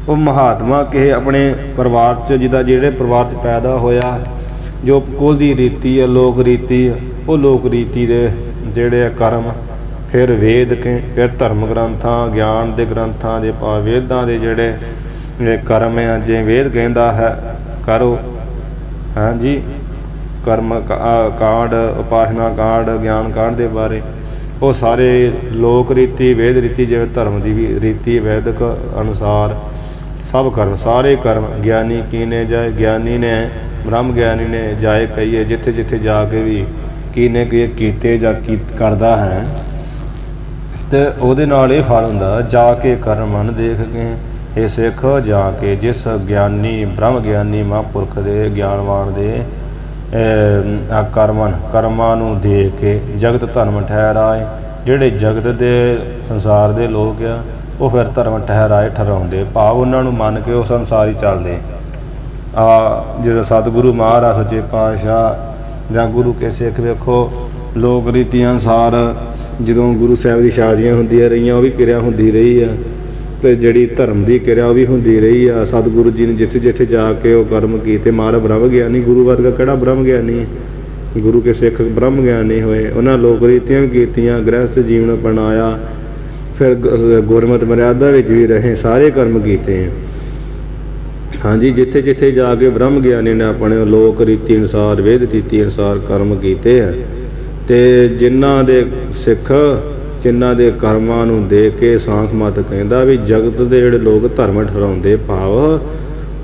ਉਹ ਮਹਾਤਮਾ ਕਿਸੇ ਆਪਣੇ ਪਰਿਵਾਰ 'ਚ, ਜਿਹੜੇ ਪਰਿਵਾਰ 'ਚ ਪੈਦਾ ਹੋਇਆ, ਜੋ ਕੁਲ ਦੀ ਰੀਤੀ ਆ, ਲੋਕ ਰੀਤੀ ਆ, ਉਹ ਲੋਕ ਰੀਤੀ ਦੇ ਜਿਹੜੇ ਆ ਕਰਮ, ਫਿਰ ਵੇਦ ਕੇ, ਫਿਰ ਧਰਮ ਗ੍ਰੰਥਾਂ, ਗਿਆਨ ਦੇ ਗ੍ਰੰਥਾਂ ਦੇ ਵੇਦਾਂ ਦੇ ਜਿਹੜੇ ਕਰਮ ਆ, ਜੇ ਵੇਦ ਕਹਿੰਦਾ ਹੈ ਕਰੋ, ਹਾਂਜੀ, ਕਰਮ ਕਾਂਡ, ਉਪਾਸਨਾ ਕਾਂਡ, ਗਿਆਨ ਕਾਂਡ ਦੇ ਬਾਰੇ, ਉਹ ਸਾਰੇ ਲੋਕ ਰੀਤੀ, ਵੇਦ ਰੀਤੀ, ਜਿਵੇਂ ਧਰਮ ਦੀ ਵੀ ਰੀਤੀ ਵੈਦਿਕ ਅਨੁਸਾਰ ਸਭ ਕਰਮ, ਸਾਰੇ ਕਰਮ ਗਿਆਨੀ ਕੀਨੇ ਜਾਏ, ਗਿਆਨੀ ਨੇ, ਬ੍ਰਹਮ ਗਿਆਨੀ ਨੇ ਜਾਏ ਕਹੀਏ, ਜਿੱਥੇ ਜਿੱਥੇ ਜਾ ਕੇ ਵੀ ਕੀਨੇ ਕੀਤੇ ਜਾਂ ਕਰਦਾ ਹੈ, ਤੇ ਉਹਦੇ ਨਾਲ ਇਹ ਫਲ ਹੁੰਦਾ, ਜਾ ਕੇ ਕਰਮ ਮਨ ਦੇਖ ਕੇ ਇਹ ਸਿੱਖ, ਜਾ ਕੇ ਜਿਸ ਗਿਆਨੀ, ਬ੍ਰਹਮ ਗਿਆਨੀ ਮਹਾਂਪੁਰਖ ਦੇ, ਗਿਆਨਵਾਨ ਦੇ ਕਰਮਾਂ ਨੂੰ ਦੇਖ ਕੇ ਜਗਤ ਧਰਮ ਠਹਿਰਾਏ। ਜਿਹੜੇ ਜਗਤ ਦੇ ਸੰਸਾਰ ਦੇ ਲੋਕ ਆ, ਉਹ ਫਿਰ ਧਰਮ ਠਹਿਰਾਉਂਦੇ, ਭਾਵ ਉਹਨਾਂ ਨੂੰ ਮੰਨ ਕੇ ਉਹ ਸੰਸਾਰ ਹੀ ਚੱਲਦੇ। ਜਦੋਂ ਸਤਿਗੁਰੂ ਮਹਾਰਾਜ ਸੱਚੇ ਪਾਤਸ਼ਾਹ ਜਾਂ ਗੁਰੂ ਕੇ ਸਿੱਖ ਵੇਖੋ, ਲੋਕ ਰੀਤੀਆਂ ਅਨੁਸਾਰ ਜਦੋਂ ਗੁਰੂ ਸਾਹਿਬ ਦੀ ਸ਼ਾਦੀਆਂ ਹੁੰਦੀਆਂ ਰਹੀਆਂ, ਉਹ ਵੀ ਕਿਰਿਆ ਹੁੰਦੀ ਰਹੀ ਆ, ਤੇ ਜਿਹੜੀ ਧਰਮ ਦੀ ਕਿਰਿਆ ਉਹ ਵੀ ਹੁੰਦੀ ਰਹੀ ਆ। ਸਤਿਗੁਰੂ ਜੀ ਨੇ ਜਿੱਥੇ ਜਿੱਥੇ ਜਾ ਕੇ ਉਹ ਕਰਮ ਕੀਤੇ, ਮਹਾਰਾਜ ਬ੍ਰਹਮ ਗਿਆਨੀ, ਗੁਰੂ ਵਰਗਾ ਕਿਹੜਾ ਬ੍ਰਹਮ ਗਿਆਨੀ, ਗੁਰੂ ਕੇ ਸਿੱਖ ਬ੍ਰਹਮ ਗਿਆਨੀ ਹੋਏ, ਉਹਨਾਂ ਲੋਕ ਰੀਤੀਆਂ ਵੀ ਕੀਤੀਆਂ, ਗ੍ਰਹਿਸਥ ਜੀਵਨ ਅਪਣਾਇਆ, ਫਿਰ ਗੁਰਮਤਿ ਮਰਿਆਦਾ ਵਿੱਚ ਵੀ ਰਹੇ, ਸਾਰੇ ਕਰਮ ਕੀਤੇ। ਹਾਂਜੀ, ਜਿੱਥੇ ਜਿੱਥੇ ਜਾ ਕੇ ਬ੍ਰਹਮ ਗਿਆਨੀ ਨੇ ਆਪਣੇ ਲੋਕ ਰੀਤੀ ਅਨੁਸਾਰ, ਵੇਦ ਰੀਤੀ ਅਨੁਸਾਰ ਕਰਮ ਕੀਤੇ ਆ, ਤੇ ਜਿਨ੍ਹਾਂ ਦੇ ਸਿੱਖ, ਜਿਨ੍ਹਾਂ ਦੇ ਕਰਮਾਂ ਨੂੰ ਦੇਖ ਕੇ ਸਾਖ ਮਤ ਕਹਿੰਦਾ ਵੀ ਜਗਤ ਦੇ ਜਿਹੜੇ ਲੋਕ ਧਰਮ ਠਹਿਰਾਉਂਦੇ, ਭਾਵ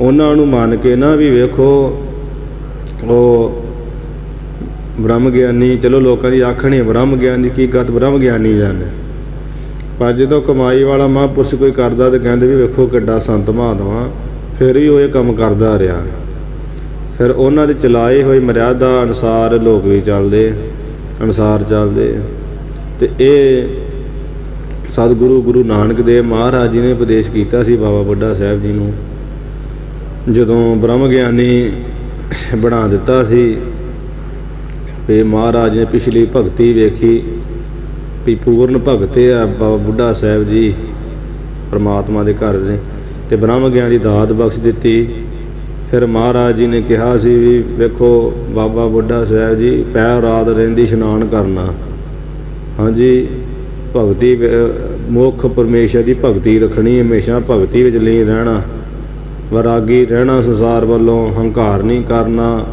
ਉਹਨਾਂ ਨੂੰ ਮੰਨ ਕੇ ਨਾ ਵੀ ਵੇਖੋ ਉਹ ਬ੍ਰਹਮ ਗਿਆਨੀ, ਚਲੋ ਲੋਕਾਂ ਦੀ ਆਖਣੀ ਬ੍ਰਹਮ ਗਿਆਨੀ ਕੀ ਗੱਲ, ਬ੍ਰਹਮ ਗਿਆਨੀ ਜਾਣੇ, ਪਰ ਜਦੋਂ ਕਮਾਈ ਵਾਲਾ ਮਹਾਂਪੁਰਸ਼ ਕੋਈ ਕਰਦਾ ਤੇ ਕਹਿੰਦੇ ਵੀ ਵੇਖੋ ਕਿੱਡਾ ਸੰਤ ਮਹਾਤਮਾ, ਫਿਰ ਵੀ ਉਹ ਇਹ ਕੰਮ ਕਰਦਾ ਰਿਹਾ। ਫਿਰ ਉਹਨਾਂ ਦੇ ਚਲਾਏ ਹੋਏ ਮਰਿਆਦਾ ਅਨੁਸਾਰ ਲੋਕ ਵੀ ਚੱਲਦੇ, ਅਨੁਸਾਰ ਚੱਲਦੇ। ਤੇ ਇਹ ਸਤਿਗੁਰੂ ਗੁਰੂ ਨਾਨਕ ਦੇਵ ਮਹਾਰਾਜ ਜੀ ਨੇ ਉਪਦੇਸ਼ ਕੀਤਾ ਸੀ ਬਾਬਾ ਬੁੱਢਾ ਸਾਹਿਬ ਜੀ ਨੂੰ, ਜਦੋਂ ਬ੍ਰਹਮ ਗਿਆਨੀ ਬਣਾ ਦਿੱਤਾ ਸੀ। ਤੇ ਮਹਾਰਾਜ ਨੇ ਪਿਛਲੀ ਭਗਤੀ ਵੇਖੀ ਵੀ ਪੂਰਨ ਭਗਤ ਆ ਬਾਬਾ ਬੁੱਢਾ ਸਾਹਿਬ ਜੀ ਪਰਮਾਤਮਾ ਦੇ ਘਰ ਦੇ, ਤੇ ਬ੍ਰਹਮ ਗਿਆਨ ਦੀ ਦਾਤ ਬਖਸ਼ ਦਿੱਤੀ। ਫਿਰ ਮਹਾਰਾਜ ਜੀ ਨੇ ਕਿਹਾ ਸੀ ਵੀ ਵੇਖੋ ਬਾਬਾ ਬੁੱਢਾ ਸਾਹਿਬ ਜੀ ਪਹਿਰ ਰਾਤ ਰਹਿੰਦੀ ਇਸ਼ਨਾਨ ਕਰਨਾ, ਹਾਂਜੀ, ਭਗਤੀ ਮੁੱਖ ਪਰਮੇਸ਼ਰ ਦੀ ਭਗਤੀ ਰੱਖਣੀ, ਹਮੇਸ਼ਾ ਭਗਤੀ ਵਿੱਚ ਲੀਨ ਰਹਿਣਾ, ਵੈਰਾਗੀ ਰਹਿਣਾ, ਸੰਸਾਰ ਵੱਲੋਂ ਹੰਕਾਰ ਨਹੀਂ ਕਰਨਾ,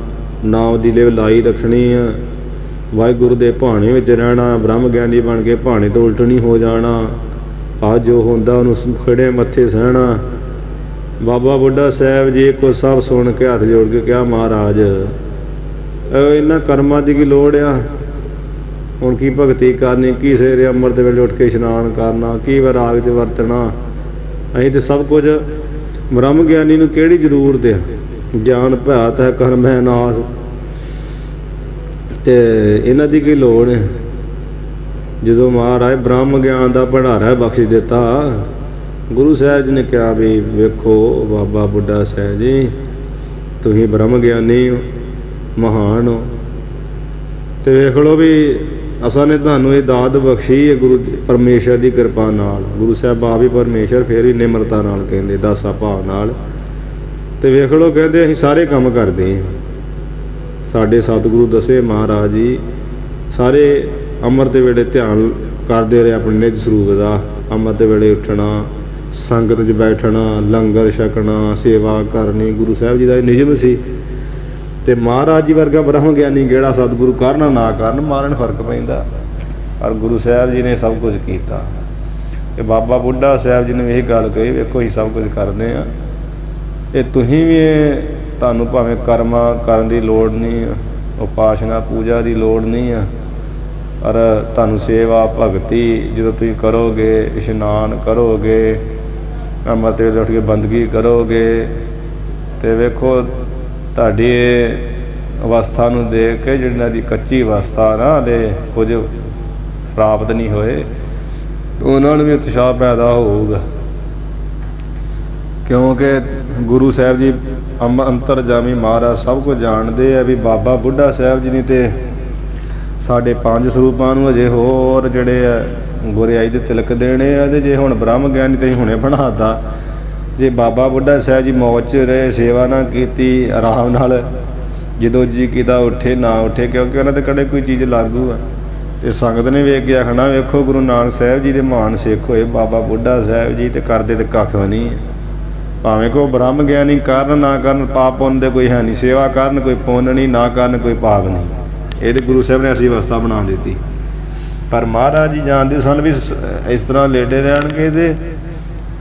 ਨਾਮ ਦੀ ਲਿਵ ਲਾਈ ਰੱਖਣੀ ਆ, ਵਾਹਿਗੁਰੂ ਦੇ ਭਾਣੇ ਵਿੱਚ ਰਹਿਣਾ, ਬ੍ਰਹਮ ਗਿਆਨੀ ਬਣ ਕੇ ਭਾਣੇ ਤੋਂ ਉਲਟ ਨਹੀਂ ਹੋ ਜਾਣਾ, ਅੱਜ ਜੋ ਹੁੰਦਾ ਉਹਨੂੰ ਖੜੇ ਮੱਥੇ ਸਹਿਣਾ। ਬਾਬਾ ਬੁੱਢਾ ਸਾਹਿਬ ਜੀ ਕੋ ਸਭ ਸੁਣ ਕੇ ਹੱਥ ਜੋੜ ਕੇ ਕਿਹਾ, ਮਹਾਰਾਜ ਇਹਨਾਂ ਕਰਮਾਂ ਦੀ ਕੀ ਲੋੜ ਆ, ਹੁਣ ਕੀ ਭਗਤੀ ਕਰਨੀ, ਕੀ ਸਵੇਰੇ ਅੰਮ੍ਰਿਤ ਵੇਲੇ ਉੱਠ ਕੇ ਇਸ਼ਨਾਨ ਕਰਨਾ, ਕੀ ਵੈਰਾਗ 'ਚ ਵਰਤਣਾ, ਅਸੀਂ ਤੇ ਸਭ ਕੁਝ ਬ੍ਰਹਮ ਗਿਆਨੀ ਨੂੰ ਕਿਹੜੀ ਜ਼ਰੂਰਤ ਆ, ਗਿਆਨ ਭਿਆਤ ਹੈ ਕਰਮ ਹੈ ਨਾਸ, ਤੇ ਇਹਨਾਂ ਦੀ ਕੀ ਲੋੜ ਹੈ। ਜਦੋਂ ਮਹਾਰਾਜ ਬ੍ਰਹਮ ਗਿਆਨ ਦਾ ਭੰਡਾਰਾ ਬਖਸ਼ ਦਿੱਤਾ, ਗੁਰੂ ਸਾਹਿਬ ਜੀ ਨੇ ਕਿਹਾ ਵੀ ਵੇਖੋ ਬਾਬਾ ਬੁੱਢਾ ਸਾਹਿਬ ਜੀ ਤੁਸੀਂ ਬ੍ਰਹਮ ਗਿਆਨੀ ਹੋ, ਮਹਾਨ ਹੋ, ਤੇ ਵੇਖ ਲਓ ਵੀ ਅਸਾਂ ਨੇ ਤੁਹਾਨੂੰ ਇਹ ਦਾਤ ਬਖਸ਼ੀ ਹੈ ਗੁਰੂ ਪਰਮੇਸ਼ਰ ਦੀ ਕਿਰਪਾ ਨਾਲ। ਗੁਰੂ ਸਾਹਿਬ ਆਪ ਵੀ ਪਰਮੇਸ਼ਰ, ਫਿਰ ਵੀ ਨਿਮਰਤਾ ਨਾਲ ਕਹਿੰਦੇ, ਦਾਸਾ ਭਾਵ ਨਾਲ। ਤੇ ਵੇਖ ਲਓ ਕਹਿੰਦੇ ਅਸੀਂ ਸਾਰੇ ਕੰਮ ਕਰਦੇ ਹਾਂ, ਸਾਡੇ ਸਤਿਗੁਰੂ ਦਸੇ ਮਹਾਰਾਜ ਜੀ ਸਾਰੇ ਅੰਮ੍ਰਿਤ ਵੇਲੇ ਧਿਆਨ ਕਰਦੇ ਰਹੇ ਆਪਣੇ ਨਿਜ ਸਰੂਪ ਦਾ, ਅੰਮ੍ਰਿਤ ਵੇਲੇ ਉੱਠਣਾ, ਸੰਗਤ 'ਚ ਬੈਠਣਾ, ਲੰਗਰ ਛਕਣਾ, ਸੇਵਾ ਕਰਨੀ, ਗੁਰੂ ਸਾਹਿਬ ਜੀ ਦਾ ਇਹ ਨਿਯਮ ਸੀ। ਤੇ ਮਹਾਰਾਜ ਜੀ ਵਰਗਾ ਬ੍ਰਹਮ ਗਿਆਨੀ ਕਿਹੜਾ ਸਤਿਗੁਰੂ ਕਰਨ ਨਾ ਕਰਨ, ਮਾਰਨ ਫਰਕ ਪੈਂਦਾ, ਪਰ ਗੁਰੂ ਸਾਹਿਬ ਜੀ ਨੇ ਸਭ ਕੁਝ ਕੀਤਾ। ਤੇ ਬਾਬਾ ਬੁੱਢਾ ਸਾਹਿਬ ਜੀ ਨੇ ਇਹ ਗੱਲ ਕਹੀ, ਵੇਖੋ ਅਸੀਂ ਸਭ ਕੁਝ ਕਰਦੇ ਹਾਂ, ਇਹ ਤੁਸੀਂ ਵੀ ਤੁਹਾਨੂੰ ਭਾਵੇਂ ਕਰਮਾਂ ਕਰਨ ਦੀ ਲੋੜ ਨਹੀਂ, ਉਪਾਸਨਾ ਪੂਜਾ ਦੀ ਲੋੜ ਨਹੀਂ ਆ, ਪਰ ਤੁਹਾਨੂੰ ਸੇਵਾ ਭਗਤੀ ਜਦੋਂ ਤੁਸੀਂ ਕਰੋਗੇ, ਇਸ਼ਨਾਨ ਕਰੋਗੇ, ਅੰਮ੍ਰਿਤ ਵੇਲੇ ਉੱਠ ਕੇ ਬੰਦਗੀ ਕਰੋਗੇ, ਤੇ ਵੇਖੋ ਤੁਹਾਡੀ ਅਵਸਥਾ ਨੂੰ ਦੇਖ ਕੇ ਜਿਹਨਾਂ ਦੀ ਕੱਚੀ ਅਵਸਥਾ ਨਾ ਹਲੇ ਕੁਝ ਪ੍ਰਾਪਤ ਨਹੀਂ ਹੋਏ, ਉਹਨਾਂ ਨੂੰ ਵੀ ਉਤਸ਼ਾਹ ਪੈਦਾ ਹੋਊਗਾ, ਕਿਉਂਕਿ ਗੁਰੂ ਸਾਹਿਬ ਜੀ ਅੰਤਰਜਾਮੀ ਮਹਾਰਾਜ ਸਭ ਕੁਝ ਜਾਣਦੇ ਆ ਵੀ ਬਾਬਾ ਬੁੱਢਾ ਸਾਹਿਬ ਜੀ ਨੇ ਤੇ ਸਾਡੇ 5 ਸਰੂਪਾਂ ਨੂੰ ਅਜੇ ਹੋਰ ਜਿਹੜੇ ਆ ਗੁਰਿਆਈ ਦੇ ਤਿਲਕ ਦੇਣੇ ਆ। ਤੇ ਜੇ ਹੁਣ ਬ੍ਰਹਮ ਗਿਆਨੀ ਤੇ ਹੁਣੇ ਬਣਾਤਾ, ਜੇ ਬਾਬਾ ਬੁੱਢਾ ਸਾਹਿਬ ਜੀ ਮੌਜ 'ਚ ਰਹੇ, ਸੇਵਾ ਨਾ ਕੀਤੀ, ਆਰਾਮ ਨਾਲ ਜਦੋਂ ਜੀ ਕੀਤਾ ਉੱਠੇ ਨਾ ਉੱਠੇ, ਕਿਉਂਕਿ ਉਹਨਾਂ ਦੇ ਕਿਹੜੇ ਕੋਈ ਚੀਜ਼ ਲਾਗੂ ਆ। ਤੇ ਸੰਗਤ ਨੇ ਵੇਖ ਕੇ ਆਖਣਾ ਵੇਖੋ ਗੁਰੂ ਨਾਨਕ ਸਾਹਿਬ ਜੀ ਦੇ ਮਹਾਨ ਸਿੱਖ ਹੋਏ ਬਾਬਾ ਬੁੱਢਾ ਸਾਹਿਬ ਜੀ, ਤੇ ਕਰਦੇ ਤੇ ਕੱਖ ਵੀ ਨਹੀਂ। ਭਾਵੇਂ ਕੋ ਬ੍ਰਹਮ ਗਿਆਨੀ ਕਰਨ ਨਾ ਕਰਨ, ਪਾਪ ਪੁੰਨ ਦੇ ਕੋਈ ਹੈ ਨਹੀਂ, ਸੇਵਾ ਕਰਨ ਕੋਈ ਪੁੰਨ ਨਹੀਂ, ਨਾ ਕਰਨ ਕੋਈ ਪਾਪ ਨਹੀਂ। ਇਹ ਤੇ ਗੁਰੂ ਸਾਹਿਬ ਨੇ ਐਸੀ ਅਵਸਥਾ ਬਣਾ ਦਿੱਤੀ। ਪਰ ਮਹਾਰਾਜ ਜੀ ਜਾਣਦੇ ਸਨ ਵੀ ਇਸ ਤਰ੍ਹਾਂ ਲੇਟੇ ਰਹਿਣਗੇ ਤੇ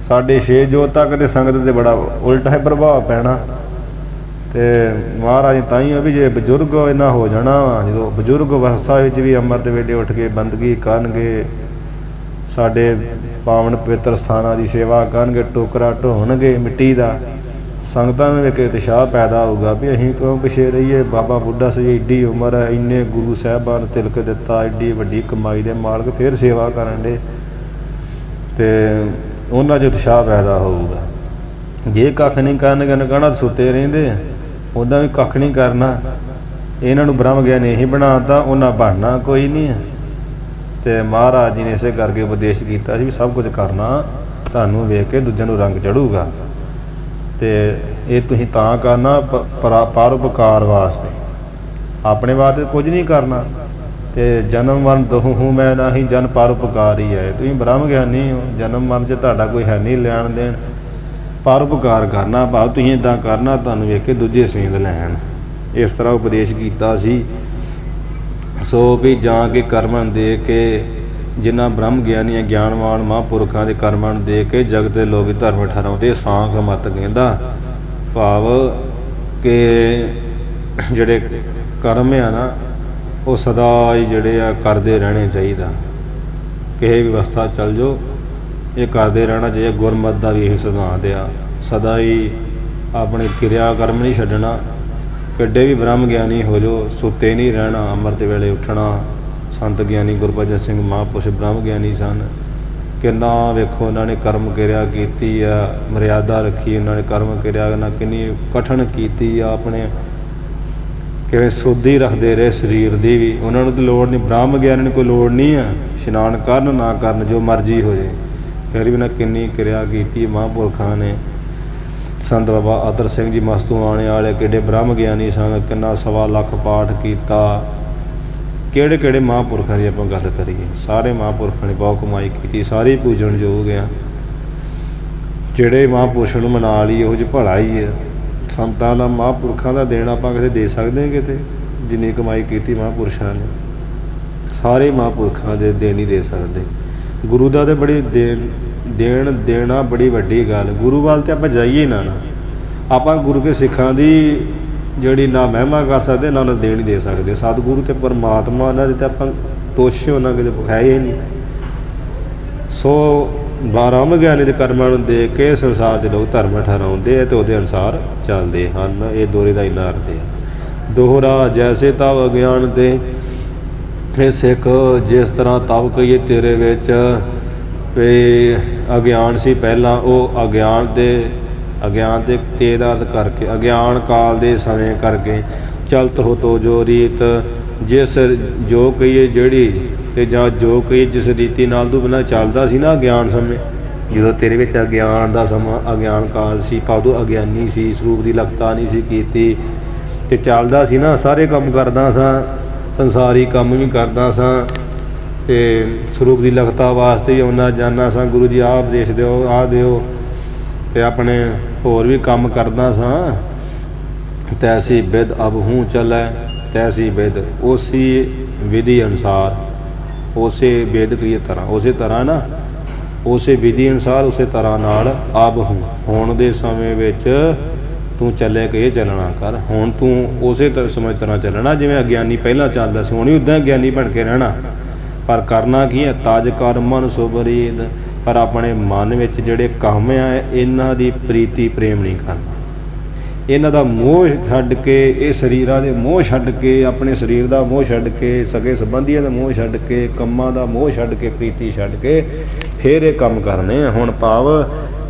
ਸਾਡੇ 6 ਜੋਤ ਤੱਕ ਤੇ ਸੰਗਤ ਤੇ ਬੜਾ ਉਲਟਾ ਹੈ ਪ੍ਰਭਾਵ ਪੈਣਾ। ਤੇ ਮਹਾਰਾਜ ਤਾਂ ਹੀ ਵੀ ਜੇ ਬਜ਼ੁਰਗ ਇਹਨਾਂ ਹੋ ਜਾਣਾ, ਜਦੋਂ ਬਜ਼ੁਰਗ ਅਵਸਥਾ ਵਿੱਚ ਵੀ ਅੰਮ੍ਰਿਤ ਵੇਲੇ ਉੱਠ ਕੇ ਬੰਦਗੀ ਕਰਨਗੇ, ਸਾਡੇ ਪਾਵਨ ਪਵਿੱਤਰ ਸਥਾਨਾਂ ਦੀ ਸੇਵਾ ਕਰਨਗੇ, ਟੋਕਰਾ ਢੋਣਗੇ ਮਿੱਟੀ ਦਾ, ਸੰਗਤਾਂ ਨੂੰ ਵੇਖ ਕੇ ਉਤਸ਼ਾਹ ਪੈਦਾ ਹੋਊਗਾ ਵੀ ਅਸੀਂ ਕਿਉਂ ਪਿਛੇ ਰਹੀਏ। ਬਾਬਾ ਬੁੱਢਾ ਸਾਹਿਬ ਏਡੀ ਉਮਰ ਹੈ, ਇੰਨੇ ਗੁਰੂ ਸਾਹਿਬਾਨ ਤਿਲਕ ਦਿੱਤਾ, ਏਡੀ ਵੱਡੀ ਕਮਾਈ ਦੇ ਮਾਲਕ, ਫਿਰ ਸੇਵਾ ਕਰਨ ਦੇ, ਤੇ ਉਹਨਾਂ 'ਚ ਉਤਸ਼ਾਹ ਪੈਦਾ ਹੋਊਗਾ। ਜੇ ਕੱਖ ਨਹੀਂ ਕਰਨਗੇ ਕਹਿਣਾ ਸੁੱਤੇ ਰਹਿੰਦੇ, ਉੱਦਾਂ ਵੀ ਕੱਖ ਨਹੀਂ ਕਰਨਾ। ਇਹਨਾਂ ਨੂੰ ਬ੍ਰਹਮ ਗਿਆਨੀ ਇਹੀ ਬਣਾਤਾ, ਉਹਨਾਂ ਬਣਨਾ ਕੋਈ ਨਹੀਂ ਹੈ। ਤੇ ਮਹਾਰਾਜ ਜੀ ਨੇ ਇਸੇ ਕਰਕੇ ਉਪਦੇਸ਼ ਕੀਤਾ ਸੀ ਵੀ ਸਭ ਕੁਝ ਕਰਨਾ ਤੁਹਾਨੂੰ ਵੇਖ ਕੇ ਦੂਜਿਆਂ ਨੂੰ ਰੰਗ ਚੜੂਗਾ, ਤੇ ਇਹ ਤੁਸੀਂ ਤਾਂ ਕਰਨਾ ਪਰਉਪਕਾਰ ਵਾਸਤੇ, ਆਪਣੇ ਵਾਸਤੇ ਕੁਝ ਨਹੀਂ ਕਰਨਾ। ਤੇ ਜਨਮ ਮਰਨ ਦੋਹੂ ਮੈਂ ਨਹੀਂ, ਜਨ ਪਰਉਪਕਾਰ ਹੀ ਹੈ। ਤੁਸੀਂ ਬ੍ਰਹਮ ਗਿਆਨੀ ਹੋ, ਜਨਮ ਮਰਨ 'ਚ ਤੁਹਾਡਾ ਕੋਈ ਹੈ ਨਹੀਂ ਲੈਣ ਦੇਣ, ਪਰਉਪਕਾਰ ਕਰਨਾ, ਭਾਵ ਤੁਸੀਂ ਇੱਦਾਂ ਕਰਨਾ ਤੁਹਾਨੂੰ ਵੇਖ ਕੇ ਦੂਜੇ ਸੇਧ ਲੈਣ। ਇਸ ਤਰ੍ਹਾਂ ਉਪਦੇਸ਼ ਕੀਤਾ ਸੀ। ਸੋ ਵੀ ਜਾਂ ਕੇ ਕਰਮਾਂ ਦੇ ਕੇ, ਜਿਨ੍ਹਾਂ ਬ੍ਰਹਮ ਗਿਆਨੀਆਂ ਗਿਆਨਵਾਨ ਮਹਾਂਪੁਰਖਾਂ ਦੇ ਕਰਮਾਂ ਨੂੰ ਦੇ ਕੇ ਜਗਤ ਦੇ ਲੋਕ ਧਰਮ ਠਹਿਰਾਉਂਦੇ। ਸਾਂਖ ਮਤ ਕਹਿੰਦਾ ਭਾਵ ਕਿ ਜਿਹੜੇ ਕਰਮ ਆ ਨਾ ਉਹ ਸਦਾ ਹੀ ਜਿਹੜੇ ਆ ਕਰਦੇ ਰਹਿਣੇ ਚਾਹੀਦਾ। ਕਿਸੇ ਵੀ ਅਵਸਥਾ ਚੱਲ ਜਾਓ ਇਹ ਕਰਦੇ ਰਹਿਣਾ ਚਾਹੀਦਾ। ਗੁਰਮਤਿ ਦਾ ਵੀ ਇਹੀ ਸਿਧਾਂਤ ਆ, ਸਦਾ ਹੀ ਆਪਣੇ ਕਿਰਿਆ ਕਰਮ ਨਹੀਂ ਛੱਡਣਾ। ਕਿੱਡੇ ਵੀ ਬ੍ਰਹਮ ਗਿਆਨੀ ਹੋ ਜਾਓ, ਸੁੱਤੇ ਨਹੀਂ ਰਹਿਣਾ, ਅੰਮ੍ਰਿਤ ਵੇਲੇ ਉੱਠਣਾ। ਸੰਤ ਗਿਆਨੀ ਗੁਰਬਚਨ ਸਿੰਘ ਮਹਾਂਪੁਰਸ਼ ਬ੍ਰਹਮ ਗਿਆਨੀ ਸਨ। ਕਿੰਨਾ ਵੇਖੋ ਉਹਨਾਂ ਨੇ ਕਰਮ ਕਿਰਿਆ ਕੀਤੀ ਆ, ਮਰਿਆਦਾ ਰੱਖੀ ਉਹਨਾਂ ਨੇ ਕਰਮ ਕਿਰਿਆ ਨਾਲ, ਕਿੰਨੀ ਕਠਿਨ ਕੀਤੀ ਆ, ਆਪਣੇ ਕਿਵੇਂ ਸੁੱਧੀ ਰੱਖਦੇ ਰਹੇ ਸਰੀਰ ਦੀ ਵੀ। ਉਹਨਾਂ ਨੂੰ ਤਾਂ ਲੋੜ ਨਹੀਂ, ਬ੍ਰਹਮ ਗਿਆਨੀ ਨੂੰ ਕੋਈ ਲੋੜ ਨਹੀਂ ਆ, ਇਸ਼ਨਾਨ ਕਰਨ ਨਾ ਕਰਨ ਜੋ ਮਰਜ਼ੀ ਹੋ ਜਾਏ, ਫਿਰ ਵੀ ਨਾ ਕਿੰਨੀ ਕਿਰਿਆ ਕੀਤੀ ਮਹਾਂਪੁਰਖਾਂ ਨੇ। ਸੰਤ ਬਾਬਾ ਆਦਰ ਸਿੰਘ ਜੀ ਮਸਤੂਆਣੇ ਵਾਲੇ ਕਿਹੜੇ ਬ੍ਰਹਮ ਗਿਆਨੀ ਸਨ, ਕਿੰਨਾ 1.25 ਲੱਖ ਪਾਠ ਕੀਤਾ। ਕਿਹੜੇ ਕਿਹੜੇ ਮਹਾਂਪੁਰਖਾਂ ਦੀ ਆਪਾਂ ਗੱਲ ਕਰੀਏ, ਸਾਰੇ ਮਹਾਂਪੁਰਖਾਂ ਨੇ ਬਹੁਤ ਕਮਾਈ ਕੀਤੀ, ਸਾਰੇ ਪੂਜਣਯੋਗ ਆ। ਜਿਹੜੇ ਮਹਾਂਪੁਰਸ਼ ਨੂੰ ਮਨਾ ਲਈ ਉਹ 'ਚ ਭਲਾ ਹੀ ਆ। ਸੰਤਾਂ ਦਾ ਮਹਾਂਪੁਰਖਾਂ ਦਾ ਦੇਣ ਆਪਾਂ ਕਿਤੇ ਦੇ ਸਕਦੇ ਹਾਂ ਕਿਤੇ, ਜਿੰਨੀ ਕਮਾਈ ਕੀਤੀ ਮਹਾਂਪੁਰਸ਼ਾਂ ਨੇ, ਸਾਰੇ ਮਹਾਂਪੁਰਖਾਂ ਦੇ ਦੇ ਨਹੀਂ ਦੇ ਸਕਦੇ। ਗੁਰੂ ਦਾ ਤਾਂ ਬੜੀ ਦੇਣਾ ਬੜੀ ਵੱਡੀ ਗੱਲ। ਗੁਰੂ ਵੱਲ ਤੇ ਆਪਾਂ ਜਾਈਏ ਨਾ, ਆਪਾਂ ਗੁਰੂ ਕੇ ਸਿੱਖਾਂ ਦੀ ਜਿਹੜੀ ਨਾ ਮਹਿਮਾ ਕਰ ਸਕਦੇ ਨਾ ਦੇਣ ਹੀ ਦੇ ਸਕਦੇ। ਸਤਿਗੁਰੂ ਤੇ ਪਰਮਾਤਮਾ ਉਹਨਾਂ ਦੇ ਤਾਂ ਆਪਾਂ ਤੋਸ਼ ਉਹਨਾਂ ਕਿਤੇ ਹੈ ਹੀ ਨਹੀਂ। ਸੋ ਬ੍ਰਹਮ ਗਿਆਨੀ ਦੇ ਕਰਮਾਂ ਨੂੰ ਦੇਖ ਕੇ ਸੰਸਾਰ ਦੇ ਲੋਕ ਧਰਮ ਠਹਿਰਾਉਂਦੇ ਆ ਤੇ ਉਹਦੇ ਅਨੁਸਾਰ ਚੱਲਦੇ ਹਨ। ਇਹ ਦੋਹਰੇ ਦਾ ਇੰਨਾ ਅਰਥ ਹੈ। ਦੋਹਰਾ ਜੈਸੇ ਤਵ ਅਗਿਆਨ ਤੇ, ਇਹ ਸਿੱਖ ਜਿਸ ਤਰ੍ਹਾਂ ਤਵ ਕਹੀਏ ਤੇਰੇ ਵਿੱਚ ਵੀ ਅਗਿਆਨ ਸੀ ਪਹਿਲਾਂ, ਉਹ ਅਗਿਆਨ ਦੇ ਤੇਰਾ ਕਰਕੇ, ਅਗਿਆਨ ਕਾਲ ਦੇ ਸਮੇਂ ਕਰਕੇ, ਚਲਤ ਹੋ ਤੋ ਜੋ ਰੀਤ, ਜਿਸ ਜੋ ਕਹੀਏ ਜਿਹੜੀ, ਤੇ ਜਾਂ ਜੋ ਕਹੀਏ ਜਿਸ ਰੀਤੀ ਨਾਲ ਤੂੰ ਬਿਨਾਂ ਚੱਲਦਾ ਸੀ ਨਾ ਅਗਿਆਨ ਸਮੇਂ, ਜਦੋਂ ਤੇਰੇ ਵਿੱਚ ਅਗਿਆਨ ਦਾ ਸਮਾਂ, ਅਗਿਆਨ ਕਾਲ ਸੀ, ਉਦੋਂ ਅਗਿਆਨੀ ਸੀ, ਸਰੂਪ ਦੀ ਲਗਤਾ ਨਹੀਂ ਸੀ ਕੀਤੀ, ਤੇ ਚੱਲਦਾ ਸੀ ਨਾ, ਸਾਰੇ ਕੰਮ ਕਰਦਾ ਸਾਂ, ਸੰਸਾਰੀ ਕੰਮ ਵੀ ਕਰਦਾ ਸਾਂ, ਤੇ ਸਰੂਪ ਦੀ ਲਗਤਾ ਵਾਸਤੇ ਵੀ ਆਉਣਾ ਜਾਂਦਾ ਸਾਂ। ਗੁਰੂ ਜੀ ਆਹ ਉਪਦੇਸ਼ ਦਿਓ, ਆਹ ਦਿਓ, ਤੇ ਆਪਣੇ ਹੋਰ ਵੀ ਕੰਮ ਕਰਦਾ ਸਾਂ। ਤੈਸੀ ਬਿਦ ਅਬ ਹੂੰ ਚੱਲੈ, ਤੈਸੀ ਬਿਦ, ਉਸੀ ਵਿਧੀ ਅਨੁਸਾਰ, ਉਸੇ ਬਿਦ ਕੀ ਤਰ੍ਹਾਂ, ਉਸੇ ਤਰ੍ਹਾਂ ਨਾ, ਉਸੇ ਵਿਧੀ ਅਨੁਸਾਰ, ਉਸੇ ਤਰ੍ਹਾਂ ਨਾਲ ਅਬ ਹੂੰ, ਹੁਣ ਦੇ ਸਮੇਂ ਵਿੱਚ ਤੂੰ ਚੱਲੇ ਕਿ ਇਹ ਚੱਲਣਾ ਕਰ। ਹੁਣ ਤੂੰ ਉਸੇ ਸਮੇਂ ਤਰ੍ਹਾਂ ਚੱਲਣਾ ਜਿਵੇਂ ਅਗਿਆਨੀ ਪਹਿਲਾਂ ਚੱਲਦਾ ਸੀ, ਹੁਣ ਵੀ ਉੱਦਾਂ ਗਿਆਨੀ ਬਣ ਕੇ ਰਹਿਣਾ। ਪਰ ਕਰਨਾ ਕੀ ਹੈ, ਤਜ ਕਰ ਮਨ ਸੁਭਰੀਦ, ਪਰ ਆਪਣੇ ਮਨ ਵਿੱਚ ਜਿਹੜੇ ਕੰਮ ਆ ਇਹਨਾਂ ਦੀ ਪ੍ਰੀਤੀ ਪ੍ਰੇਮ ਨਹੀਂ ਕਰਨਾ। ਇਹਨਾਂ ਦਾ ਮੋਹ ਛੱਡ ਕੇ, ਇਹ ਸਰੀਰਾਂ ਦੇ ਮੋਹ ਛੱਡ ਕੇ, ਆਪਣੇ ਸਰੀਰ ਦਾ ਮੋਹ ਛੱਡ ਕੇ, ਸਗੇ ਸੰਬੰਧੀਆਂ ਦਾ ਮੋਹ ਛੱਡ ਕੇ, ਕੰਮਾਂ ਦਾ ਮੋਹ ਛੱਡ ਕੇ, ਪ੍ਰੀਤੀ ਛੱਡ ਕੇ ਫਿਰ ਇਹ ਕੰਮ ਕਰਨੇ ਆ। ਹੁਣ ਭਾਵ